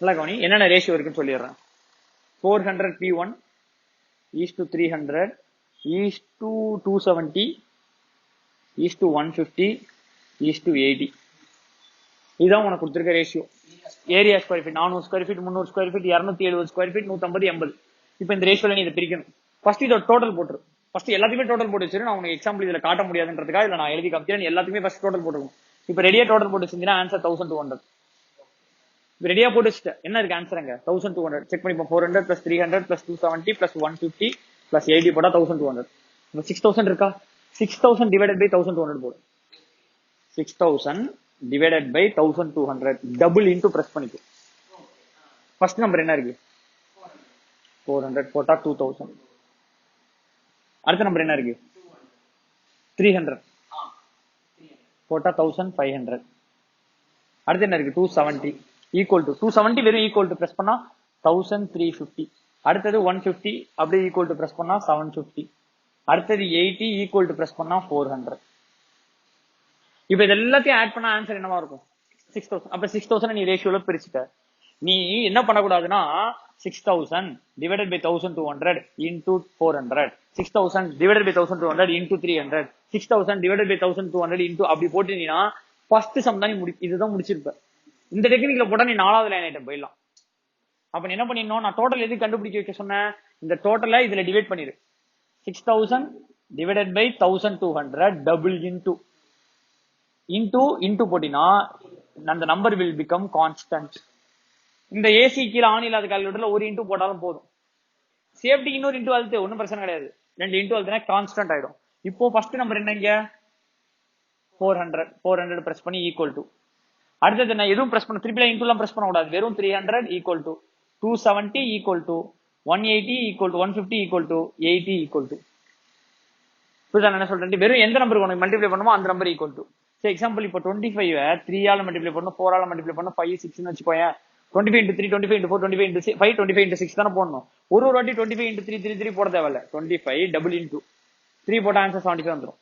நல்லா கவனி, என்னென்ன ரேஷியோ இருக்குன்னு சொல்லிடுறேன். 400 P1 is to 300 is to 270 is to 150 is to 80. இதுதான் உனக்கு கொடுத்துருக்க ratio. Area square feet 400 square feet, 300 square feet, 270 square feet, 150 80. இப்போ இந்த ரேஷியோல நீ இதை பிரிக்கணும். ஃபர்ஸ்ட் இதோட டோட்டல் போட்டுரு. ஃபர்ஸ்ட் எல்லாத்தையுமே டோட்டல் போட்டு வச்சிரு. நான் உனக்கு எக்ஸாம்பிள் இதுல காட்ட முடியாதுன்றதுக்காக இதுல நான் எழுதி காமிக்கிறேன். எல்லாத்துக்குமே ஃபர்ஸ்ட் டோட்டல் போட்டுருக்கும். இப்போ ரெடியா டோட்டல் போட்டு வச்சிருந்தீங்கன்னா ஆன்சர் 1200. இப்போ ரெடியா போட்டு வச்சுட்டு என்ன இருக்கு ஆன்சர், அங்க 1200 செக் பண்ணிப்போம். 400 plus 300 plus 270 plus 150 plus 80 போட்டா 1200. இப்போ 6000 இருக்கா, 6000 divided by 1200 போடு. 6000 divided by 1200 double into press பண்ணிக்கோ. ஃபர்ஸ்ட் நம்பர் என்ன இருக்கு, 400 போட்டா 2000. அடுத்த நம்பர் என்ன இருக்கு, 300 போட்டா 1500. அடுத்து என்ன இருக்கு, 270 ஈக்குவல் டு 270 வெறும் ஈக்குவல் டு பிரஸ் பண்ணா 1350. அடுத்தது 150 அப்படியே ஈக்குவல் டு பிரஸ் பண்ணா 750. அடுத்தது 80 ஈக்குவல் டு பிரஸ் பண்ணா 400. இப்ப இது எல்லாத்தையும் ஆட் பண்ணா ஆன்சர் என்னவா இருக்கும், 6000. அப்ப 6000 நீ ரேஷியோல பிரிச்சுட்ட. நீ என்ன பண்ணக்கூடாதுன்னா 6000 divided by 1200 into 400, 6000 divided by 1200 into 300, 6000 divided by 1200 into அப்படி போட்டீங்கன்னா ஃபர்ஸ்ட் சம் தான் நீ இதுதான் முடிச்சிருப்ப. இந்த டெக்னிக்ல போட்டா நீ 4வது லைன் ஐட்டம் போயிடலாம். அப்ப நீ என்ன பண்ணிடணும், நான் டோட்டல் எது கண்டுபிடிக்க வைக்க சொன்னேன், இந்த டோட்டலை இதுல டிவைட் பண்ணிரு. 6000 டிவைடட் பை 1200 டபுள் இன்டூ போட்டினா அந்த நம்பர் வில் பிகம் கான்ஸ்டன்ட். இந்த ஏசி கீழே ஆன் இல்லாத கால்குலேட்டர்ல ஒரு இன்டூ போட்டாலும் போதும். சேஃப்டி இன்னொரு இன்டூ அழுத்து, ஒன்னும் பிரச்சனை கிடையாது. 2 இன்டூ அழுத்தினா கான்ஸ்டன்ட் ஆயிடும். இப்போ ஃபர்ஸ்ட் நம்பர் என்ன, இங்க 400 பிரஸ் பண்ணி ஈக்குவல் டு. அடுத்தது என்ன, எதுவும் பிரஸ் பண்ண திருப்பி இன்டூ எல்லாம் பிரஸ் பண்ண கூடாது. வெறும் 300 equal to 270 equal to 180 equal to 150 equal to 80 equal to. புரியுதா என்ன சொல்றேன், வெறும் எந்த நம்பருக்கு உனக்கு மல்டிப்ளை பண்ணுமோ அந்த நம்பர் ஈக்குவல் டு. சரி எக்ஸாம்பிள் இப்போ 25 3 ஆல மல்டிப்ளை பண்ணணும், 4 ஆல மல்டிப்ளை பண்ணணும், 5 6ன்னு வச்சுக்கோயேன். 25 into 3 25 into 4 25 into 5 25 into 6 தானே போடணும். ஒரு வாட்டி 25 into 3 3 3 போட தேவையில்ல. 25 டபுள் இன்டூ 3 போட்டா ஆன்சர் 75 வந்துடும்.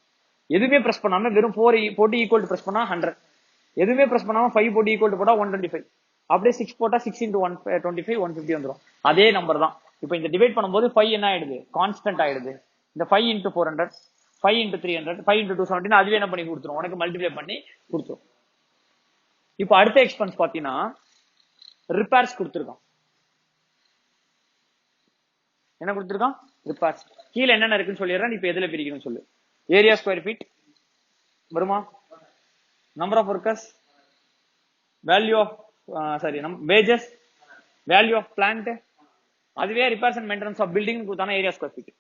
எதுவுமே பிரஸ் பண்ணாம வெறும் 4 போட்டு ஈக்குவல் டு பிரஸ் பண்ணா 100. எதுவுமே பிரஸ் பண்ணாம 5 போட்டு ஈக்குவல் டு போட்டா 125. அப்படியே 6 போட்டா 6 into 125 150 வந்துடும். அதே நம்பர் தான். இப்போ இந்த டிவைட் பண்ணும்போது 5 என்ன ஆயிடுது, கான்ஸ்டன்ட் ஆயிடுது. இந்த 5 into 400 5 into 300 5 into 270 அதுவே என்ன பண்ணி கொடுத்துரும், உனக்கு மல்டிப்ளை பண்ணி கொடுத்துரும். இப்போ அடுத்த எக்ஸ்பென்ஸ் பாத்தீங்கன்னா ரிப்பேர்ஸ் கொடுத்துருக்கான். என்ன கொடுத்துருக்கான், ரிப்பேர்ஸ். கீழே என்னென்ன இருக்குன்னு சொல்லிடுறேன், இப்ப எதுல பிரிக்கணும்னு சொல்லு. ஏரியா ஸ்கொயர் ஃபீட் வருமா, number of workers, value of wages, value of plant. அதுவே repairs and maintenance of building கொடுத்தானா ஏரியா ஸ்கொயர் ஃபீட்.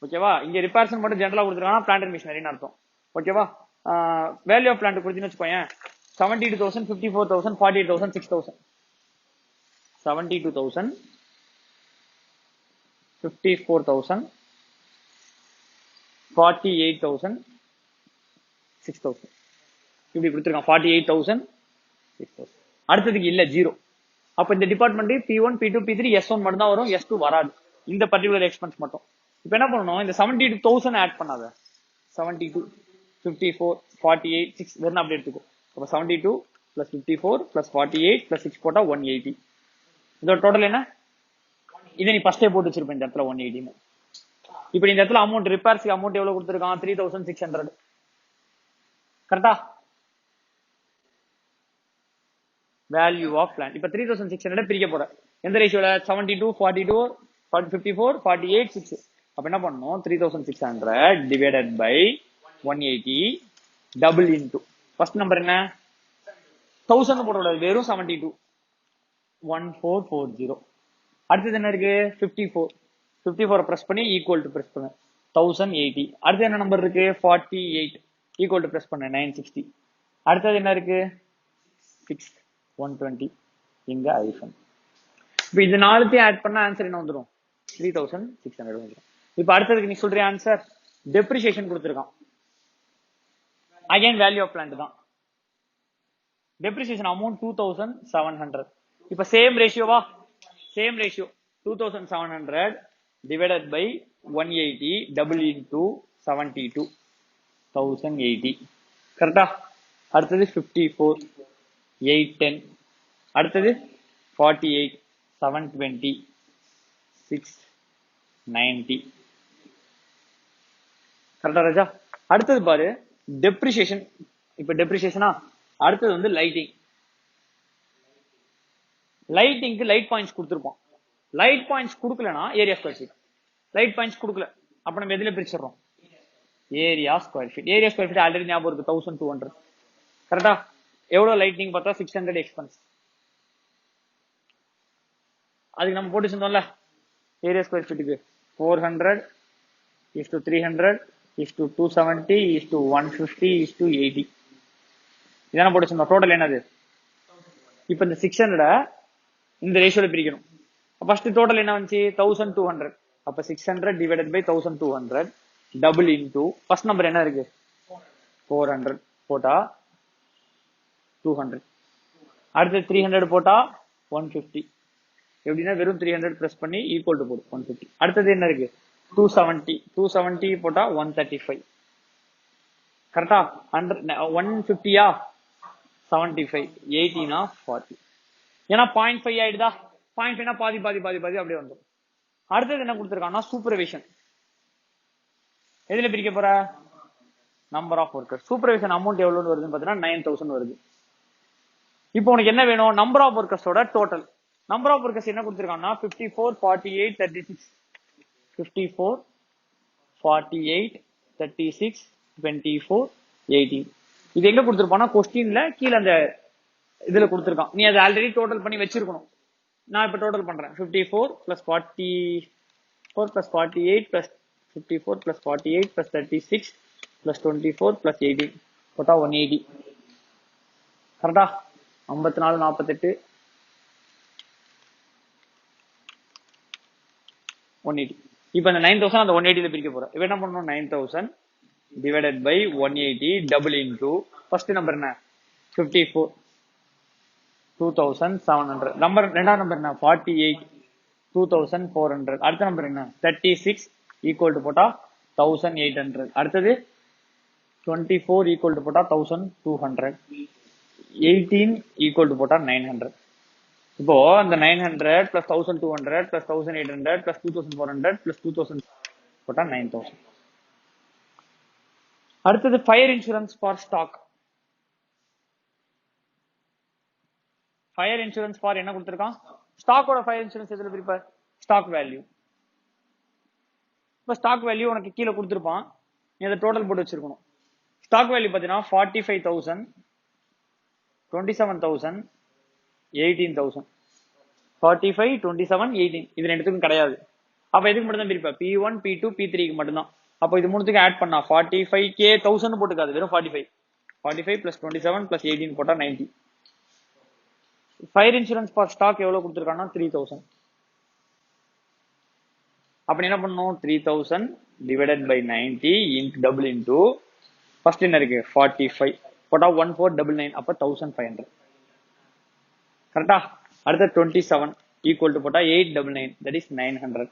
ஓகேவா, இங்க ரிப்பேர்ஸ் மட்டும் ஜெனரலா கொடுத்துருக்காங்க, பிளான்ட் அண்ட் மிஷினரின்னு அர்த்தம். ஓகேவா, வேல்யூ ஆஃப் பிளான்ட் கொடுத்தீங்கன்னு வச்சுக்கோயேன் 72,000 54,000 48,000 6,000 72,000 54,000 48,000 6,000 இப்படி கொடுத்துருக்கான் 48,000 6,000 அடுத்ததுக்கு இல்ல 0 அப்ப இந்த department P1 P2 P3 S1 மட்டும் தான் வரும் S2 வராது இந்த பர்டிகுலர் எக்ஸ்பென்ஸ் மட்டும் இப்ப என்ன பண்ணணும் இந்த 72,000 ஆட் பண்ணாத 72 54 48 6 வெறும் அப்படி எடுத்துக்கோ அப்ப 72 plus 54 plus 48 plus 6 போட்டா 180 இதோட டோட்டல் என்ன இதை நீ ஃபர்ஸ்டே போட்டு வச்சிருப்பேன் இந்த இடத்துல 180 இப்ப இந்த இடத்துல அமௌண்ட் ரிப்பேர்ஸ்க்கு அமௌண்ட் எவ்வளவு கொடுத்துருக்கான் 3,600 கரெக்டா வேல்யூ ஆஃப் பிளான் இப்ப 3,600 பிரிக்க போற எந்த ரேஷியோல 72 42 54 48 6 அப்ப என்ன பண்ணணும் 3,600 divided by 180 double into first number என்ன 1000 போட வெறும் 72 1440 அடுத்தது என்ன இருக்கு 54 பிரஸ் பண்ணி ஈக்குவல் டு பிரஸ் பண்ணு 1080 அடுத்து என்ன நம்பர் இருக்கு 48 ஈக்குவல் டு பிரஸ் பண்ணு 960 அடுத்தது என்ன இருக்கு 6 120 இங்க ஐஃபன் இப்ப இது நாலுத்தையும் ஆட் பண்ணா ஆன்சர் என்ன வந்துடும் 3,600 வந்துடும் இப்ப அடுத்ததுக்கு நீ சொல்ற ஆன்சர் டெப்ரிசியேஷன் கொடுத்துருக்கான் அகைன் வேல்யூ ஆஃப் பிளான்ட் தான் டெப்ரிசியேஷன் அமௌண்ட் 2,700 இப்ப சேம் ரேஷியோவா same ratio 2,700 divided by 180 double into 72 1080 கரெக்டா அடுத்தது 54 810 அடுத்தது 48 720 690 கரெக்டா ராஜா அடுத்தது பாரு டெப்ரிசியேஷன் இப்ப டெப்ரிசியேஷனா அடுத்தது வந்து லைட்டிங்க்கு லைட் பாயிண்ட்ஸ் கொடுத்துருப்போம் லைட் பாயிண்ட்ஸ் கொடுக்கலனா area square feet light points கொடுக்கல அப்ப நம்ம எதுல பிரிச்சிடறோம் ஏரியா ஸ்கொயர் ஃபீட் ஆல்ரெடி ஞாபகம் இருக்கு 1,200 கரெக்டா எவ்வளவு லைட்டிங் பார்த்தா 600 எக்ஸ்பென்ஸ் அதுக்கு நம்ம போட்டு வச்சிருந்தோம்ல area square ஃபீட்டுக்கு 400 is to 300 is to 270 is to 150 is to 80 இதான போட்டு வச்சிருந்தோம் டோட்டல் என்னது இப்ப இந்த 600 இந்த ரேஷியோல பிரிக்கணும் ஃபர்ஸ்ட் டோட்டல் என்ன வந்துச்சு 1,200 அப்ப 600 divided by 1,200 double into first number என்ன இருக்கு 400 போட்டா 200 அடுத்து 300 போட்டா 150 எப்படின்னா வெறும் 300 பிரஸ் பண்ணி ஈக்குவல் டு போடு 150 அடுத்தது என்ன இருக்கு 270 போட்டா 135 கரெக்டா 150யா 75 80 40 ஏன்னா 0.5 ஆயிடுதா 0.5 பாதி அப்படியே வந்துடும் அடுத்தது என்ன கொடுத்துருக்காங்கன்னா சூப்பர்விஷன் எதுல பிரிக்க போற number of workers supervision amount எவ்வளவு வருதுன்னு பாத்தீங்கன்னா 9,000 வருது இப்போ உனக்கு என்ன வேணும் நம்பர் ஆஃப் ஒர்க்கர்ஸோட டோட்டல் நம்பர் ஆஃப் ஒர்க்கர்ஸ் என்ன கொடுத்துருக்காங்கன்னா 54 48 36 54 48 36 24 18 இது எங்க கொடுத்துருப்பானா கொஸ்டின்ல கீழே அந்த இதுல கொடுத்துருக்கான் நீ அதை ஆல்ரெடி டோட்டல் பண்ணி வச்சிருக்கணும் நான் இப்ப டோட்டல் பண்றேன் 54 plus 44 plus 48 plus 54 plus 48 plus 36 plus 24 plus 18 போட்டா 180 கரெக்டா 54 48 180 இப்ப அந்த 9,000 அந்த 180ல பிரிக்க போறோம் இப்ப என்ன பண்ணணும் 9,000 divided by 180 double into first number என்ன 54 2,700 நம்பர் ரெண்டாம் நம்பர் என்ன 48 2,400 அடுத்த நம்பர் என்ன 36 ஈக்குவல் டு போட்டா 1,800 அடுத்தது 24 ஈக்குவல் டு போட்டா 1,200 18 ஈக்குவல் டு போட்டா 900 இப்போ அந்த 900 plus 1,200 plus 1,800 plus 2,400 plus 2,000 போட்டா 9,000 அடுத்தது fire insurance for stock fire insurance for என்ன கொடுத்திருக்கான் ஸ்டாக்கோட ஃபயர் இன்சூரன்ஸ் எதுல பிரிப்பார் ஸ்டாக் வேல்யூ இப்ப ஸ்டாக் வேல்யூ உனக்கு கீழே கொடுத்திருப்பான் நீ அதை டோட்டல் போட்டு வச்சிருக்கணும் ஸ்டாக் வேல்யூ பாத்தீங்கன்னா 45,000 27,000 18,000 45 27 18 இது ரெண்டுத்துக்கும் கிடையாது அப்ப எதுக்கு மட்டும் தான் பிரிப்பா P1 P2 P3 க்கு மட்டும்தான் அப்போ இது மூணுத்துக்கு ஆட் பண்ணா 45k 1000 போட்டுக்காது, வெறும் 45 plus 27 plus 18 போட்டா 90. ஃபயர் இன்சூரன்ஸ் ஃபார் ஸ்டாக் எவ்வளவு கொடுத்துருக்காங்கன்னா 3000. அப்ப என்ன பண்ணணும், 3000 divided by 90 into double into first என்ன இருக்கு 45 போட்டா 1499, அப்ப 1500. கரெக்டா? அடுத்த 27 equal to போட்டா 899, that is 900.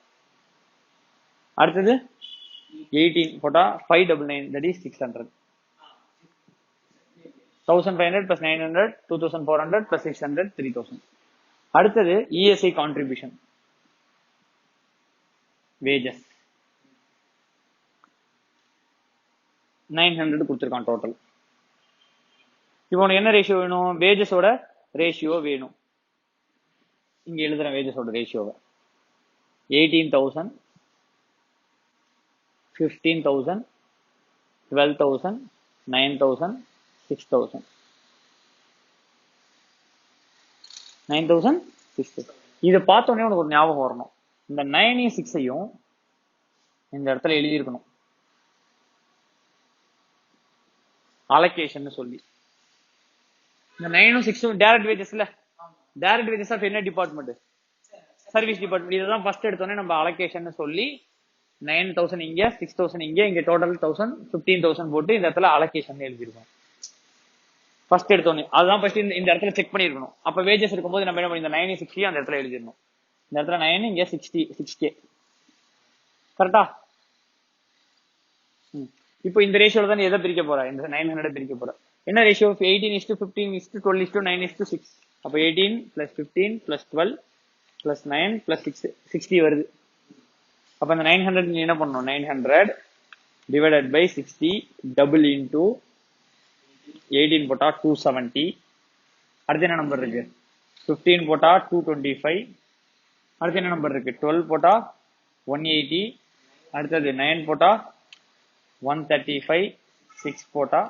அடுத்தது 18 போட்டா 599, that is 600. 1500 plus 900 2400 plus 600 3000. அடுத்தது ESI contribution wages 900 கொடுத்திருக்கான் டோட்டல். இப்போ உனக்கு என்ன ரேஷியோ வேணும், வேஜஸோட ரேஷியோ வேணும். இங்க எழுதுறேன் வேஜஸோட ரேஷியோவை. 18,000 15,000 12,000 9,000 6,000 9,000 6,000. இதை பார்த்தோன்னே உனக்கு ஒரு ஞாபகம் வரணும், இந்த 9 6ஐயும் இந்த இடத்துல எழுதியிருக்கணும் அலோகேஷன் சொல்லி. இந்த 9 6 டைரக்ட் வேஜஸ்ல, டைரக்ட் வேஜஸ் ஆஃப் என்ன டிபார்ட்மெண்ட், சர்வீஸ் டிபார்ட்மெண்ட். இதான் ஃபர்ஸ்ட் எடுத்தோன்னே நம்ம அலோகேஷன் சொல்லி 9,000 இங்க 6,000 இங்க டோட்டல் 1000 15,000 போட்டு இந்த இடத்துல அலோகேஷன் எழுதிருக்கோம் ஃபர்ஸ்ட் எடுத்தோன்னே. அதுதான் ஃபர்ஸ்ட் இந்த இடத்துல செக் பண்ணிருக்கணும். அப்ப வேஜஸ் இருக்கும்போது நம்ம என்ன பண்ணி இந்த 9 60 அந்த இடத்துல எழுதிடணும். இந்த இடத்துல 9 இங்க 6k. கரெக்டா? இப்போ இந்த ரேஷியோல தான் எதை பிரிக்க போற, இந்த 900 பிரிக்க போற. என்ன ரேஷியோ, 18:15:12:9:6. அப்ப 18 plus 15 plus 12 plus 9 plus 6 60 வருது. அப்ப இந்த 900 நீ என்ன பண்ணணும், 900 divided by 60 double into 18 போட்டா 270. அடுத்து என்ன நம்பர் இருக்கு, 15 போட்டா 225. அடுத்து என்ன நம்பர் இருக்கு, 12 போட்டா 180. அடுத்தது 9 போட்டா 135, 6 போட்டா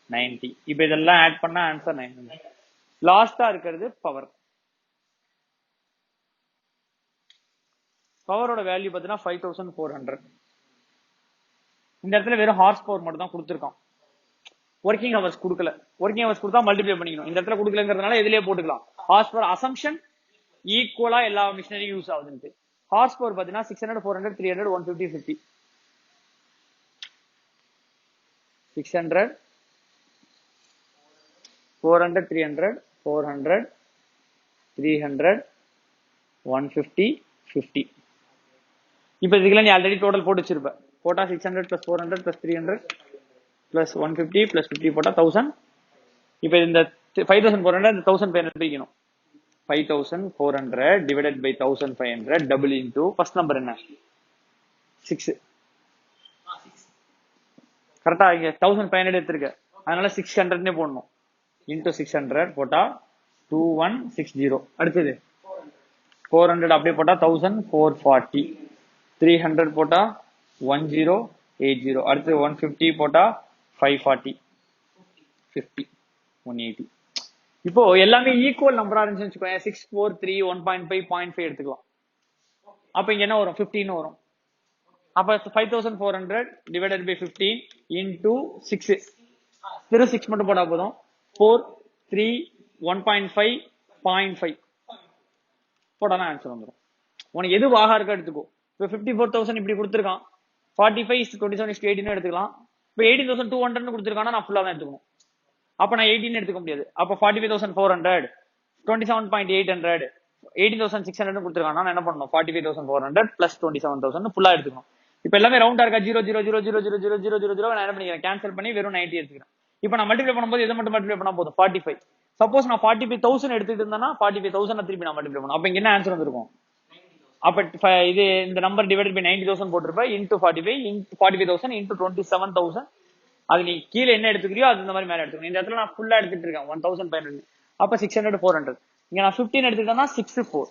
90. இப்ப இதெல்லாம் ஆட் பண்ணா ஆன்சர் 900. லாஸ்டா இருக்கிறது பவர். பவரோட வேல்யூ பாத்தீங்கன்னா 5400. இந்த இடத்துல வெறும் ஹார்ஸ் பவர் மட்டும் தான் கொடுத்துருக்கான், ஒர்க்கிங் ஹவர்ஸ் கொடுக்கல. ஒர்க்கிங் ஹவர்ஸ் கொடுத்தா மல்டிப்ளை பண்ணிக்கணும். இந்த இடத்துல கொடுக்கலங்கிறதுனால இதுலயே போட்டுக்கலாம். ஹார்ஸ் பவர் அசம்ஷன் ஈக்குவலா எல்லா மிஷினரி யூஸ் ஆகுதுன்னு. ஹார்ஸ் பவர் பாத்தீங்கன்னா 600 400 300 150 50. 600 400 300 400 300 150 50. இப்ப இதுக்கெல்லாம் நீ ஆல்ரெடி டோட்டல் போட்டு வச்சிருப்ப. போட்டா 600 plus 400 plus 300 plus 150 plus 50 போட்டா 1000. இப்ப இந்த 5400 இந்த 1500 பிரிக்கணும். 5400 divided by 1500 double into first number என்ன 6. கரெக்டா? இங்க 1500 எடுத்திருக்க, அதனால 600 போடணும். into 600 போட்டா 2160. அடுத்தது 400 அப்படியே போட்டா 1440. 300 போட்டா 1080. அடுத்து 150 போட்டா 540 50 180. இப்போ எல்லாமே ஈக்குவல் நம்பரா இருந்துச்சுன்னு வச்சுக்கோங்க. 6 4 3 1.5 0.5 எடுத்துக்கலாம். அப்ப இங்க என்ன வரும், 15 வரும். அப்ப 5400 divided by 15 into 6. வெறும் 6 மட்டும் போட்டா போதும். 4 3 1.5 0.5 போட்டா ஆன்சர் வந்துடும். உனக்கு எது வாகா இருக்கா எடுத்துக்கோ. இப்போ 54,000 இப்படி கொடுத்துருக்கான். 45 27 18 எடுத்துக்கலாம். இப்போ 18,200 கொடுத்துருக்கானா நான் ஃபுல்லா தான் எடுத்துக்கணும். அப்ப நான் 18 எடுத்துக்க முடியாது. அப்ப 45,400 27.800 18,600 கொடுத்துருக்கானா நான் என்ன பண்ணணும், 45,400 plus 27,000 ஃபுல்லா எடுத்துக்கணும். இப்ப எல்லாமே ரவுண்டா இருக்கா, 0 0 0 0 0 0 0 0 0 நான் என்ன பண்ணிக்கிறேன், கேன்சல் பண்ணி வெறும் 90 எடுத்துக்கிறேன். இப்ப நான் மல்டிப்ளை பண்ணும்போது எதை மட்டும் மல்டிப்ளை பண்ணா போதும், 45. சப்போஸ் நான் 45,000 எடுத்துட்டு இருந்தேன்னா 45,000 திருப்பி நான் மல்டிப்ளை பண்ணணும். அப்ப இங்க என்ன ஆன்சர் வந்திருக்கும், அப்ப இது இந்த நம்பர் டிவைடட் பை 90,000 போட்டிருப்பேன் இன்டூ 45 இன்டூ 45,000 இன்டூ 27,000. அது நீ கீழே என்ன எடுத்துக்கிறியோ அது இந்த மாதிரி மேல எடுத்துக்கணும். இந்த இடத்துல நான் ஃபுல்லா எடுத்துட்டு இருக்கேன் 1,500. அப்ப 600 400. இங்க நான் 15 எடுத்துக்கிட்டேன்னா 6 4.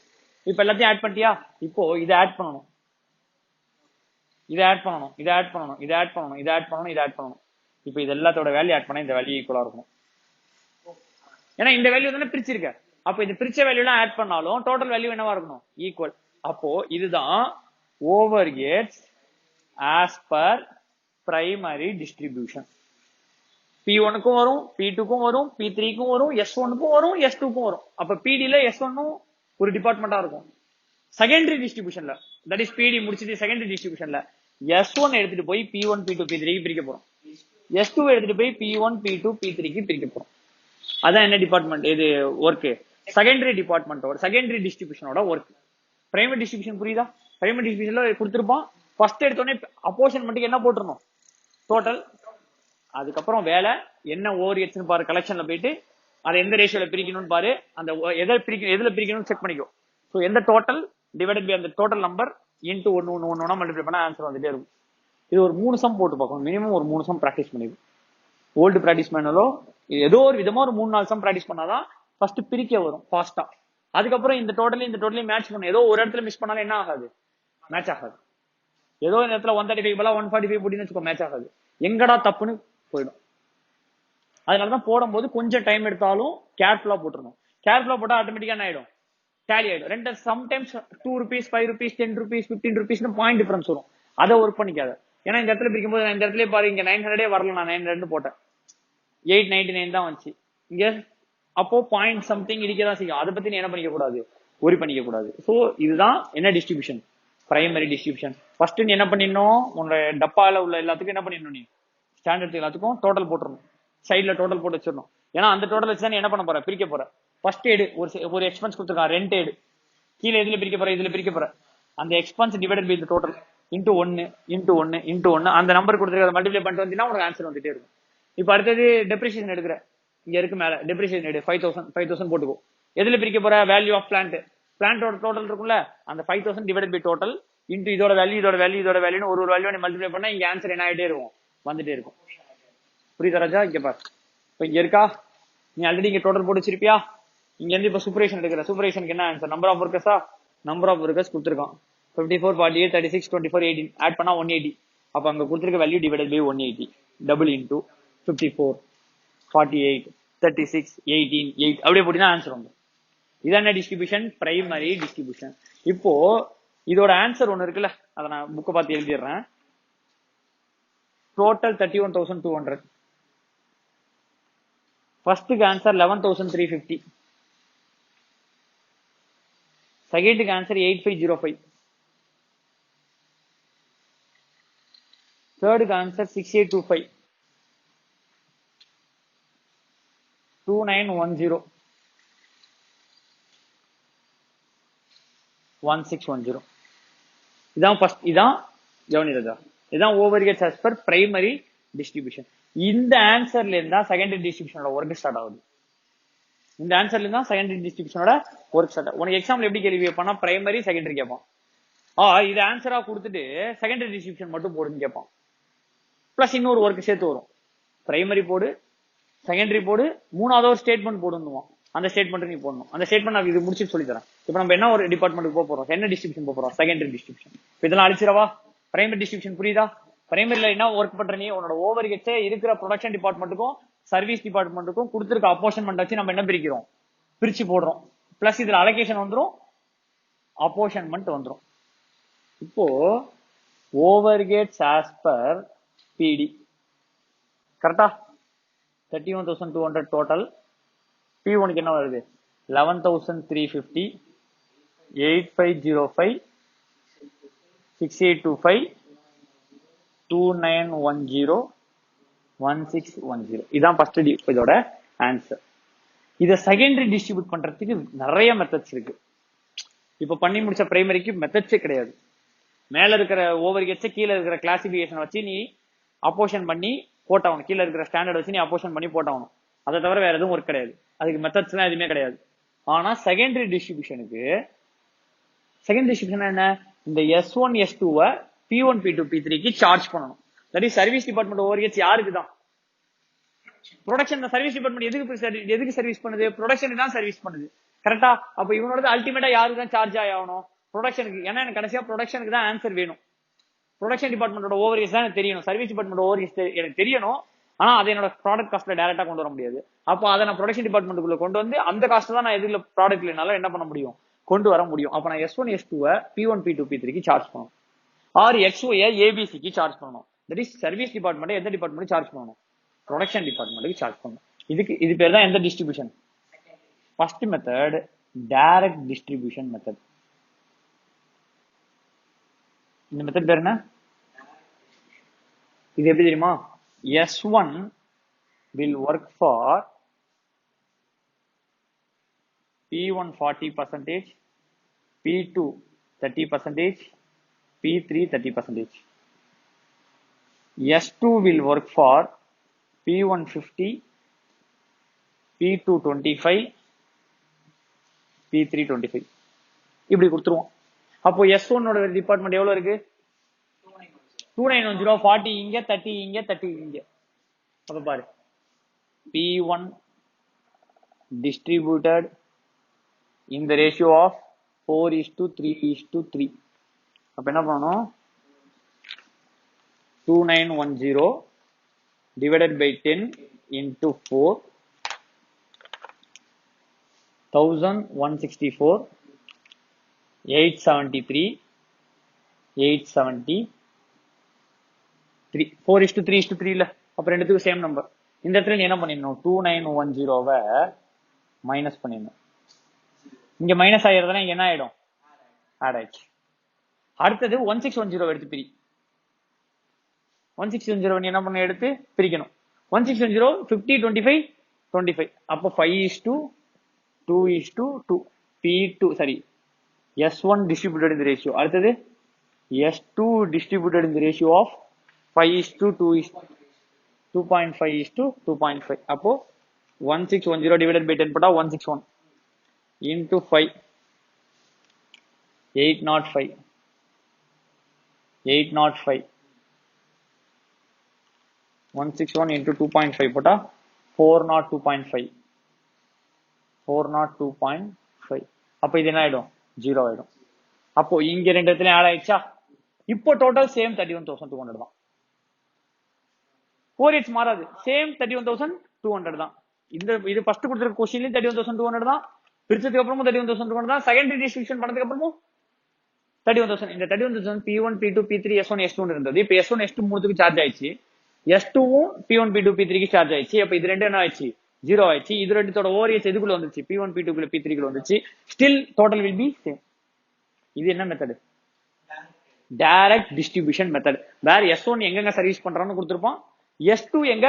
இப்ப எல்லாத்தையும் ஆட் பண்ணிட்டியா? இப்போ இதை ஆட் பண்ணணும், இதை ஆட் பண்ணணும், இதை ஆட் பண்ணணும், இதை ஆட் பண்ணணும், இதை ஆட் பண்ணணும், இதை ஆட் பண்ணணும். இப்போ இது எல்லாத்தோட வேல்யூ ஆட் பண்ணா இந்த வேல்யூ ஈக்குவலா இருக்கும். ஏன்னா இந்த வேல்யூ தானே பிரிச்சிருக்க. அப்ப இந்த பிரிச்ச வேல்யூ எல்லாம் ஆட் பண்ணாலும் டோட்டல் வேல்யூ என்னவா இருக்கணும், ஈக்குவல். அப்போ இதுதான் overheads as per primary distribution. P1க்கும் வரும், P2க்கும் வரும், P3க்கும் வரும், S1க்கும் வரும், S2க்கும் வரும். அப்ப பிடில S1 ஒரு டிபார்ட்மெண்டா இருக்கும். செகண்டரி டிஸ்ட்ரிபியூஷன்ல, தட் இஸ் பிடி முடிச்சிட்டு செகண்டரி டிஸ்ட்ரிபியூஷன்ல S1 எடுத்துட்டு போய் P1 P2 P3 பிரிக்க போறோம். S2 எடுத்துட்டு போய் P1 P2 P3 பிரிக்க போறோம். அதான் என்ன டிபார்ட்மெண்ட் இது ஒர்க்? செகண்டரி டிபார்ட்மெண்டோட செகண்டரி டிஸ்ட்ரிபியூஷனோட ஒர்க். பிரைமரி டிஸ்ட்ரிபியூஷன் புரியுதா? பிரைமரி டிஸ்ட்ரிபியூஷன்ல கொடுத்துருப்பான். ஃபர்ஸ்ட் எடுத்தோடனே அப்போர்ஷன்மெண்ட்டுக்கு என்ன போட்டுருணும்? டோட்டல். அதுக்கப்புறம் வேலை என்ன ஓவர்ஹெட்ஸ்னு பாரு, கலெக்ஷன்ல போயிட்டு அதை எந்த ரேஷியோல பிரிக்கணும்னு பாரு, அந்த எதுல பிரிக்கணும்னு செக் பண்ணிக்கோ. ஸோ எந்த டோட்டல் டிவைடட் பை அந்த டோட்டல் நம்பர் இன்ட்டு ஒன்னு மல்டிப்ளை பண்ணா ஆன்சர் வந்துட்டே இருக்கும். இது ஒரு 3 சம் போட்டு பார்க்கணும். மினிமம் ஒரு 3 சம் ப்ராக்டிஸ் பண்ணிடும். ஓல்டு ப்ராக்டிஸ் மேனலோ ஏதோ ஒரு விதமா ஒரு 3-4 சம் ப்ராக்டிஸ் பண்ணாதான் ஃபர்ஸ்ட் பிரிக்க வரும் ஃபாஸ்டா. அதுக்கப்புறம் இந்த டோட்டலையும் மேட்ச் பண்ணும். ஏதோ ஒரு இடத்துல மிஸ் பண்ணாலும் என்ன ஆகாது? மேட்ச் ஆகாது. ஏதோ இந்த இடத்துல 135 145 போட்டின்னு வச்சுக்கோ, மேட்ச் ஆகாது. எங்கடா தப்புன்னு போயிடும். அதனாலதான் போடும்போது கொஞ்சம் டைம் எடுத்தாலும் கேர்ஃபுல்லா போட்டுருணும். கேர்ஃபுல்லா போட்டா ஆட்டோமேட்டிக்கா என்ன ஆயிடும்? டேலி ஆயிடும். ரெண்டு sometimes 2 rupees 5 rupees 10 rupees 15 rupees point difference வரும். அதை ஒர்க் பண்ணிக்காத. ஏன்னா இந்த இடத்துல பிரிக்கும் போது இந்த இடத்துல பாரு, இங்க 900 வரல, நான் 900 போட்டேன், 899 தான் வந்துச்சு இங்க. அப்போ பாயிண்ட் சம்திங் இடிக்கதான் செய்யும். அதை பத்தி நீ என்ன பண்ணிக்க கூடாது? ஒரி பண்ணிக்க கூடாது. சோ இதுதான் என்ன டிஸ்ட்ரிபியூஷன்? Primary distribution. ஃபர்ஸ்ட் நீ என்ன பண்ணிடணும்? உன்னோட டப்பால உள்ள எல்லாத்துக்கும் என்ன பண்ணிடணும்? நீ ஸ்டாண்டர்ட் எல்லாத்துக்கும் டோட்டல் போட்டுருணும். சைட்ல டோட்டல் போட்டு வச்சிடணும். ஏன்னா அந்த டோட்டல் வச்சு தான் என்ன பண்ண போற? பிரிக்க போற. ஃபர்ஸ்ட் எடு ஒரு எக்ஸ்பென்ஸ் கொடுத்துருக்கான், ரெண்ட் எடு. கீழே எதுல பிரிக்க போற? இதுல பிரிக்க போற. அந்த expense divided by total into 1 அந்த நம்பர் கொடுத்துருக்க மல்டிப்ளை பண்ணிட்டு வந்தீங்கன்னா உனக்கு ஆன்சர் வந்துட்டே இருக்கும். இப்ப அடுத்தது டெப்ரிசியேஷன் எடுக்கிற. இங்க இருக்கு மேல டெப்ரிசியேஷன் எடு. 5000 போட்டுக்கோ. எதுல பிரிக்க போற? வேல்யூ ஆஃப் பிளான்ட்டோட டோட்டல் இருக்கும்ல, அந்த 5000 டிவைடட் பை டோட்டல் இன்ட்டு இதோட வேல்யூன்னு ஒரு வேல்யூ நீ மல்டிப்ளை பண்ணா இங்க ஆன்சர் என்ன ஆயிட்டே இருக்கும்? வந்துட்டே இருக்கும். புரியுதா ராஜா? இங்க பாரு, இப்ப இங்க இருக்கா, நீ ஆல்ரெடி இங்க டோட்டல் போட்டு வச்சிருப்பியா? இங்க இருந்து இப்ப சூப்பரேஷன் எடுக்கிற. சூப்பரேஷனுக்கு என்ன ஆன்சர்? நம்பர் ஆஃப் ஒர்க்கர்ஸா? நம்பர் ஆஃப் ஒர்க்கர்ஸ் கொடுத்துருக்கான் 54 48 36 24 18. ஆட் பண்ணா 180. அப்ப அங்க கொடுத்துருக்க value divided by 180 double into 54 48 36 18 8 அப்படியே போட்டீங்கன்னா ஆன்சர் வந்து. இதான டிஸ்ட்ரிபியூஷன்? Primary distribution. இப்போ இதோட ஆன்சர் ஒண்ணு இருக்குல்ல, அதை நான் புக்கை பார்த்து எழுதிடுறேன். டோட்டல் 31,200. ஃபர்ஸ்ட்டுக்கு ஆன்சர் 11,350. செகண்டுக்கு ஆன்சர் 8505. தேர்டுக்கு ஆன்சர் 6825. 2910 1610. இதான் ஃபர்ஸ்ட். இதான் கவனிதா, இதான் overheads as per primary distribution. இந்த ஆன்சர்ல இருந்தா செகண்டரி டிஸ்ட்ரிபியூஷனோட ஒர்க் ஸ்டார்ட் ஆகுது. இந்த ஆன்சர்ல இருந்தா செகண்டரி டிஸ்ட்ரிபியூஷனோட ஒர்க் ஸ்டார்ட் ஆகும். உனக்கு எக்ஸாம்ல எப்படி கேள்வி கேட்பானா? பிரைமரி செகண்டரி கேட்பான். இது ஆன்சரா கொடுத்துட்டு செகண்டரி டிஸ்ட்ரிபியூஷன் மட்டும் போடுன்னு கேட்பான். பிளஸ் இன்னொரு ஒர்க் சேர்த்து வரும். பிரைமரி போடு, செகண்டரி போடு, மூணாவது ஒரு ஸ்டேட்மெண்ட் போடுவான். அந்த ஸ்டேட்மெண்ட் நீ போடணும். அந்த ஸ்டேட்மெண்ட் நான் இது முடிச்சு சொல்லி தரேன். இப்போ நம்ம என்ன ஒரு டிபார்ட்மெண்ட்டுக்கு போக போறோம்? என்ன டிஸ்ட்ரிபியூஷன் போக போறோம்? Secondary distribution. இதெல்லாம் அழிச்சிடவா? பிரைமரி டிஸ்ட்ரிபியூஷன் புரியுதா? பிரைமரியில என்ன ஒர்க் பண்ற? நீ உன்னோட ஓவர் ஹெட்ஸே இருக்கிற ப்ரொடக்ஷன் டிபார்ட்மெண்ட்டுக்கும் சர்வீஸ் டிபார்ட்மெண்ட்டுக்கும் கொடுத்துருக்க அப்போர்ஷன்மெண்ட் வச்சு நம்ம என்ன பிரிக்கிறோம்? பிரிச்சு போடுறோம். பிளஸ் இதுல அலோகேஷன் வந்துடும், அப்போர்ஷன்மெண்ட் வந்துடும். இப்போ ஓவர் ஹெட்ஸ் ஆஸ் பர் பிடி கரெக்டா? 31,200 டோட்டல். P1க்கு என்ன வருது? 11,350 8505 6825 2910 1610. இதான் ஃபர்ஸ்ட் இதோட ஆன்சர். இதை செகண்டரி டிஸ்ட்ரிபியூட் பண்றதுக்கு நிறைய மெத்தட்ஸ் இருக்கு. இப்ப பண்ணி முடிச்ச பிரைமரிக்கு மெத்தட்ஸே கிடையாது. மேல இருக்கிற ஓவர் ஹெட்ஸ் கீழே இருக்கிற கிளாசிபிகேஷன் வச்சு நீ அப்போர்ஷன் பண்ணி போட்டாகணும். கீழே இருக்கிற ஸ்டாண்டர்ட் வச்சு நீ அப்போர்ஷன் பண்ணி போட்டாகணும். அதை தவிர வேற எதுவும் ஒர்க் கிடையாது. அதுக்கு மெத்தட்ஸ் எல்லாம் எதுவுமே கிடையாது. ஆனா செகண்டரி டிஸ்ட்ரிபியூஷனுக்கு செகண்டரி டிஸ்ட்ரிபியூஷன் என்ன? இந்த S1 S2 P1 P2 P3க்கு சார்ஜ் பண்ணணும். That is service department overheads யாருக்கு தான்? ப்ரொடக்ஷன். சர்வீஸ் டிபார்ட்மெண்ட் எதுக்கு சர்வீஸ் பண்ணுது? ப்ரொடக்ஷனுக்கு தான் சர்வீஸ் பண்ணுது. கரெக்டா? அப்ப இவனோட அல்டிமேட்டா யாருக்கு தான் சார்ஜ் ஆகணும்? ப்ரொடக்ஷனுக்கு. ஏன்னா எனக்கு கடைசியா ப்ரொடக்ஷனுக்கு தான் ஆன்சர் வேணும். ப்ரொடக்ஷன் டிபார்ட்மெண்டோட ஓவர் ஹெட்ஸ் தான் எனக்கு தெரியணும். சர்வீஸ் டிபார்ட்மெண்ட் ஓவர் ஹெட்ஸ் எனக்கு தெரியணும். ஆனா அதை என்னோட ப்ராடக்ட் காஸ்ட்ல டைரக்டா கொண்டு வர முடியாது. அப்போ அதை நான் ப்ரொடக்ஷன் டிபார்ட்மெண்ட்டுக்குள்ள கொண்டு வந்து அந்த காஸ்ட் தான் நான் எதுல ப்ராடக்ட்ல என்னால என்ன பண்ண முடியும்? கொண்டு வர முடியும். அப்ப நான் S1 S2 P1 P2 P3க்கு சார்ஜ் பண்ணணும். ஆர் XY ABCக்கு சார்ஜ் பண்ணணும். தட் இஸ் சர்வீஸ் டிபார்ட்மெண்ட் எந்த டிபார்ட்மெண்ட் சார்ஜ் பண்ணணும்? ப்ரொடக்ஷன் டிபார்ட்மெண்ட்டுக்கு சார்ஜ் பண்ணணும். இது பேர் தான் எந்த டிஸ்ட்ரிபியூஷன்? First method direct distribution method. இந்த மெத்தட் பேர் என்ன? இது எப்படி தெரியுமா? S1 will work for P1 40%, P2 30%, P3 30%. S2 will work for P1 50, P2 25, P3 25. இப்படி கொடுத்துருவோம். அப்போ S1 ஓட டிபார்ட்மெண்ட் எவ்வளவு இருக்கு? 2910, 40 இங்க, 30 இங்க, 30 இங்க. அப்ப பாரு, P1 distributed in the ratio of 4:3:3. அப்ப என்ன பண்ணணும்? 2910 divided by 10 into 4, 1164, 873, 873, 4:3:3 இல்ல? அப்ப ரெண்டுத்துக்கும் சேம் நம்பர். இந்த இடத்துல நீ என்ன பண்ணிடணும்? 2910 மைனஸ் பண்ணிடணும். இங்க மைனஸ் ஆகிறதுனா இங்க என்ன ஆயிடும்? ஆட் ஆயிடுச்சு. அடுத்தது 1610 எடுத்து பிரி. 1610 நீ என்ன பண்ண? எடுத்து பிரிக்கணும். 1610 50, 25, 25. அப்போ 5:2:2. P2 sorry, S1 distributed in the ratio. அடுத்தது S2 distributed in the ratio of 5:2, 2.5:2.5. அப்போ 1610 divided by 10 போட்டா 161 into 5, 805, 805. 161 into 2.5 போட்டா 402.5, 402.5. அப்போ இது என்ன ஆயிடும்? 0 ஆயிடும். அப்போ இங்க ரெண்டு இடத்துல ஆட் ஆயிடுச்சா? இப்போ டோட்டல் சேம் 31,200 தான். 4h மாறாது, சேம் 31,200 தான். இது ஃபர்ஸ்ட் கொடுத்திருக்க क्वेश्चनலயும் 31,200 தான், பிரிச்சதுக்கு அப்புறமும் 31,200 தான், செகண்டரி டிஸ்ட்ரிபியூஷன் பண்ணதுக்கு அப்புறமும் 31,000. இந்த 31,000 P1 P2 P3 S1 S2 இருந்தது. இப்போ S1 S2 மூணுத்துக்கு சார்ஜ் ஆயிடுச்சு. S2வும் P1 P2 P3க்கு சார்ஜ் ஆயிடுச்சு. அப்ப இது ரெண்டு என்ன ஆயிடுச்சு? 0 ஆயிடுச்சு. இது ரெண்டுத்தோட ஓரியஸ் எதுக்குள்ள வந்துச்சு? P1 P2 P3 குள்ள வந்துச்சு. Still total will be same. இது என்ன மெத்தட்? Direct distribution method. வேற S1 எங்கெங்க சர்வீஸ் பண்றான்னு கொடுத்திருப்பான், S2 எங்க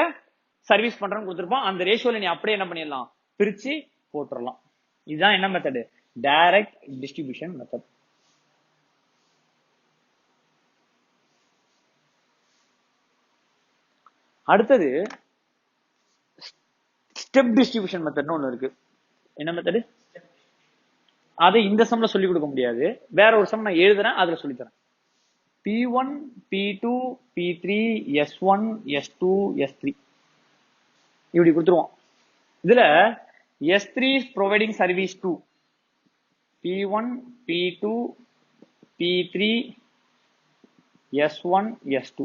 சர்வீஸ் பண்றான்னு கொடுத்திருப்பான். அந்த ரேஷியோல நீ அப்படியே என்ன பண்ணிடலாம்? பிரிச்சு போட்டுடலாம். இதுதான் என்ன மெத்தட்? Direct distribution method. அடுத்தது ஸ்டெப் டிஸ்ட்ரிபியூஷன் மெத்தட்னு ஒண்ணு இருக்கு. என்ன மெத்தட்? அதை இந்த சம்ல சொல்லி கொடுக்க முடியாது, வேற ஒரு சம் நான் எழுதுறேன், அதுல சொல்லி தரேன். P1 P2 P3 S1 S2 S3 இப்படி கொடுத்துருவோம். இதுல S3 is providing service to P1 P2 P3 S1 S2.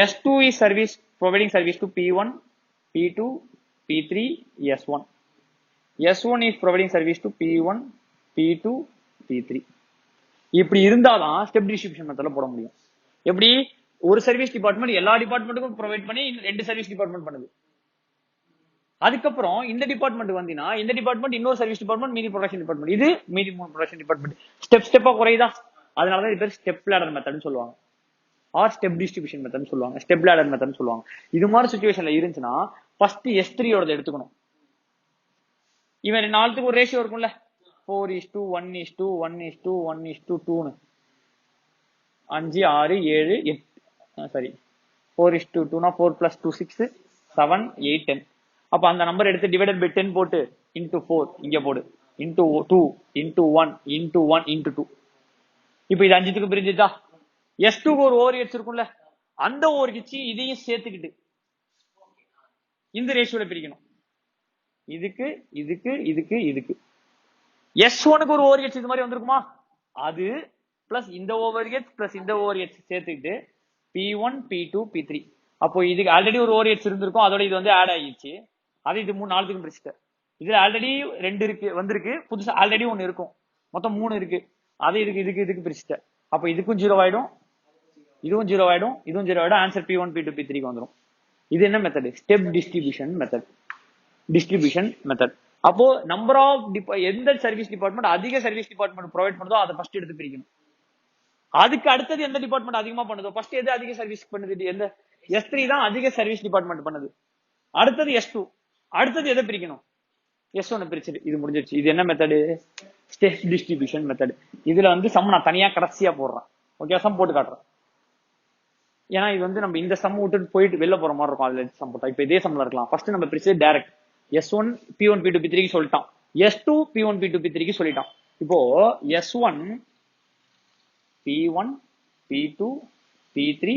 S2 is providing service to P1 P2 P3 S1. S1 is providing service to P1 P2 P3. இப்படி இருந்தாதான் step distribution மெத்தட்ல போட முடியும். எப்படி? ஒரு சர்வீஸ் டிபார்ட்மெண்ட் எல்லா டிபார்ட்மெண்ட்டுக்கும் provide பண்ணி ரெண்டு சர்வீஸ் டிபார்ட்மெண்ட் பண்ணுது. அதுக்கப்புறம் இந்த டிபார்ட்மெண்ட் வந்தீங்கன்னா இந்த டிபார்ட்மெண்ட் இன்னொரு சர்வீஸ் டிபார்ட்மெண்ட், மீதி ப்ரொடக்ஷன் டிபார்ட்மெண்ட், இது மீதி மூணு ப்ரொடக்ஷன் டிபார்ட்மெண்ட். ஸ்டெப்பா குறையுதா? அதனாலதான் இது பேர் ஸ்டெப் லேடர் மெத்தட்னு சொல்லுவாங்க, ஆர் ஸ்டெப் டிஸ்ட்ரிபியூஷன் மெத்தட்னு சொல்லுவாங்க, ஸ்டெப் லேடர் மெத்தட்னு சொல்லுவாங்க. இது மாதிரி சிச்சுவேஷன்ல இருந்துச்சுன்னா ஃபர்ஸ்ட் S3 ஓட எடுத்துக்கணும். இவன் நாலுத்துக்கு ஒரு ரேஷியோ இருக்கும்ல, 4:1:1:1:1:2, 5 6 7 8 சாரி 4:2 4 + 2 6 7 8 10. அப்ப அந்த நம்பர் எடுத்து டிவைடட் பை 10 போட்டு இன்டூ 4 இங்க போடு, இன்டூ 2 இன்டூ 1 இன்டூ 1 இன்டூ 2. இப்ப இது அஞ்சுத்துக்கு பிரிஞ்சுதா? S2க்கு ஒரு ஓரியட்ஸ் இருக்கும்ல, அந்த ஓரியட்ஸ் இதையும் சேர்த்துக்கிட்டு இந்த ரேஷியோல பிரிக்கணும். இதுக்கு இதுக்கு இதுக்கு இதுக்கு. S1க்கு ஒரு ஓரியட்ஸ் இது மாதிரி வந்திருக்குமா, அது பிளஸ் இந்த ஓரியட்ஸ் பிளஸ் இந்த ஓரியட்ஸ் சேர்த்துக்கிட்டு P1 P2 P3. அப்போ இதுக்கு ஆல்ரெடி ஒரு ஓரியட்ஸ் இருந்திருக்கும், அதோட இது வந்து ஆட் ஆகிடுச்சு. அது இது 3 4த்துக்கும் பிரிச்சுட்டு, இதுல ஆல்ரெடி 2 இருக்கு வந்திருக்கு, புதுசா ஆல்ரெடி 1 இருக்கும், மொத்தம் 3 இருக்கு, அது இதுக்கு இதுக்கு இதுக்கு பிரிச்சுட்டு. அப்ப இதுக்கும் 0 ஆயிடும், இதுவும் 0 ஆயிடும், இதுவும் 0 ஆயிடும். ஆன்சர் P1 P2 P3 வந்துரும். இது என்ன method? Step distribution method. Distribution method. அப்போ நம்பர் ஆஃப் எந்த சர்வீஸ் டிபார்ட்மெண்ட் அதிக சர்வீஸ் டிபார்ட்மெண்ட் ப்ரொவைட் பண்ணுதோ அதை ஃபர்ஸ்ட் எடுத்து பிரிக்கணும். அதுக்கு அடுத்தது எந்த டிபார்ட்மெண்ட் அதிகமா பண்ணுதோ ஃபர்ஸ்ட் எது அதிக சர்வீஸ் பண்ணுது? எந்த S3 தான் அதிக சர்வீஸ் டிபார்ட்மெண்ட் பண்ணுது. அடுத்தது S2, அடுத்தது எதை பிரிக்கணும்? S1 பிரிச்சிடு. இது முடிஞ்சிருச்சு. இது என்ன மெத்தடு? Step distribution method. இதுல வந்து சம் நான் தனியா கடைசியா போடுறேன். ஓகே, சம் போட்டு காட்டுறேன். ஏன்னா இது வந்து நம்ம இந்த சம் விட்டுட்டு போயிட்டு வெளில போற மாதிரி இருக்கும். அதுல சம் போட்டா இப்ப இதே சம்ல இருக்கலாம். ஃபர்ஸ்ட் நம்ம பிரிச்சது direct S1 P1 P2 P3 க்கு சொல்லிட்டான். S2 P1 P2 P3 க்கு சொல்லிட்டான். இப்போ S1 P1 P2 P3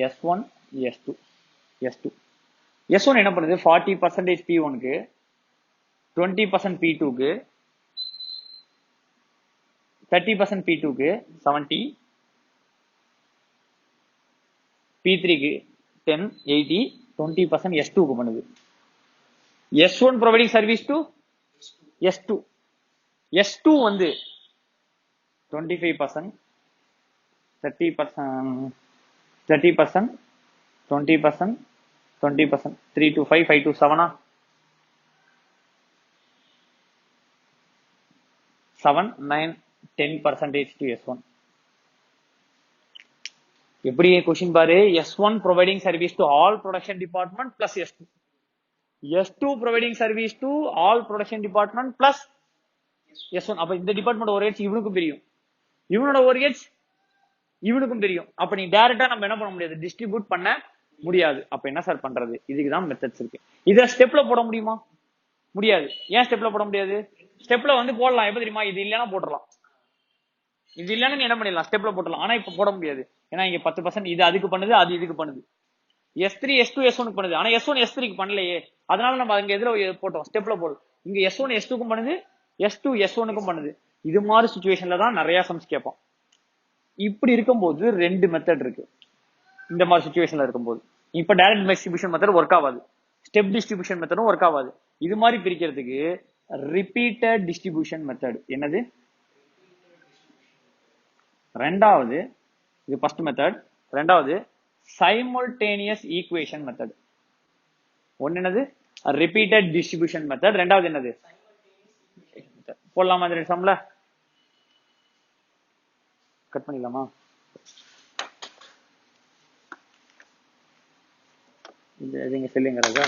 S1 S2 S2 S1 என்ன பண்ணுது? 40% P1 க்கு, 20% P2 க்கு, 30% P2 க்கு, 70 P3 க்கு 10 80 20% S2 க்கு பண்ணுது. S1 providing service to S2. S2 வந்து 25%, 30%, 30%, 20%, 20%, 3 to 5, 5 to 7, 7, 9, 10% to S1. எப்படி கொஸ்டின் பாரு? S1 providing service to all production department plus S2. S2 providing service to all production department plus S1. அப்ப இந்த department Orion's இவனுக்கும் தெரியும், இவனோட Orion's இவனுக்கும் தெரியும். அப்ப நீ டைரக்டா நம்ம என்ன பண்ண முடியாது? டிஸ்ட்ரிபியூட் பண்ண முடியாது. அப்ப என்ன சார் பண்றது? இதுக்குதான் மெத்தட்ஸ் இருக்கு. இத ஸ்டெப்ல போட முடியுமா? முடியாது. ஏன் ஸ்டெப்ல போட முடியாது? ஸ்டெப்ல வந்து போடலாம். எப்ப தெரியுமா? இது இல்லைன்னா போட்டுடலாம். இது இல்லைன்னா நீ என்ன பண்ணிடலாம்? ஸ்டெப்ல போட்டலாம். ஆனா இப்ப போட முடியாது. ஏன்னா இங்க 10% இது அதுக்கு பண்ணுது, அது இதுக்கு பண்ணுது. S3 S2 S1 பண்ணுது. ஆனா S1 S3 க்கு பண்ணலையே. அதனால நம்ம அங்க எதுல போட்டோம்? ஸ்டெப்ல போடும். இங்க S1 S2 க்கும் பண்ணுது, S2 S1 க்கும் பண்ணுது. இது மாதிரி சிச்சுவேஷன்ல தான் நிறைய சம்ஸ் கேட்பான். இப்படி இருக்கும்போது ரெண்டு மெத்தட் இருக்கு. இந்த மாதிரி சிச்சுவேஷன்ல இருக்கும்போது இப்ப டைரக்ட் டிஸ்ட்ரிபியூஷன் மெத்தட் ஒர்க் ஆகாது, ஸ்டெப் டிஸ்ட்ரிபியூஷன் மெத்தடும் ஒர்க் ஆகாது. இது மாதிரி பிரிக்கிறதுக்கு ரிப்பீட்டட் டிஸ்ட்ரிபியூஷன் மெத்தட். என்னது? ரெண்டாவது, இது ஃபர்ஸ்ட் மெத்தட். ரெண்டாவது சைமல்டேனியஸ் ஈக்குவேஷன் மெத்தட். ஒன்னு என்னது? Repeated distribution method. ரெண்டாவது என்னது? போடலாமா? இந்த சம்ல கட் பண்ணிடலாமா? இது சொல்லுங்க ராஜா.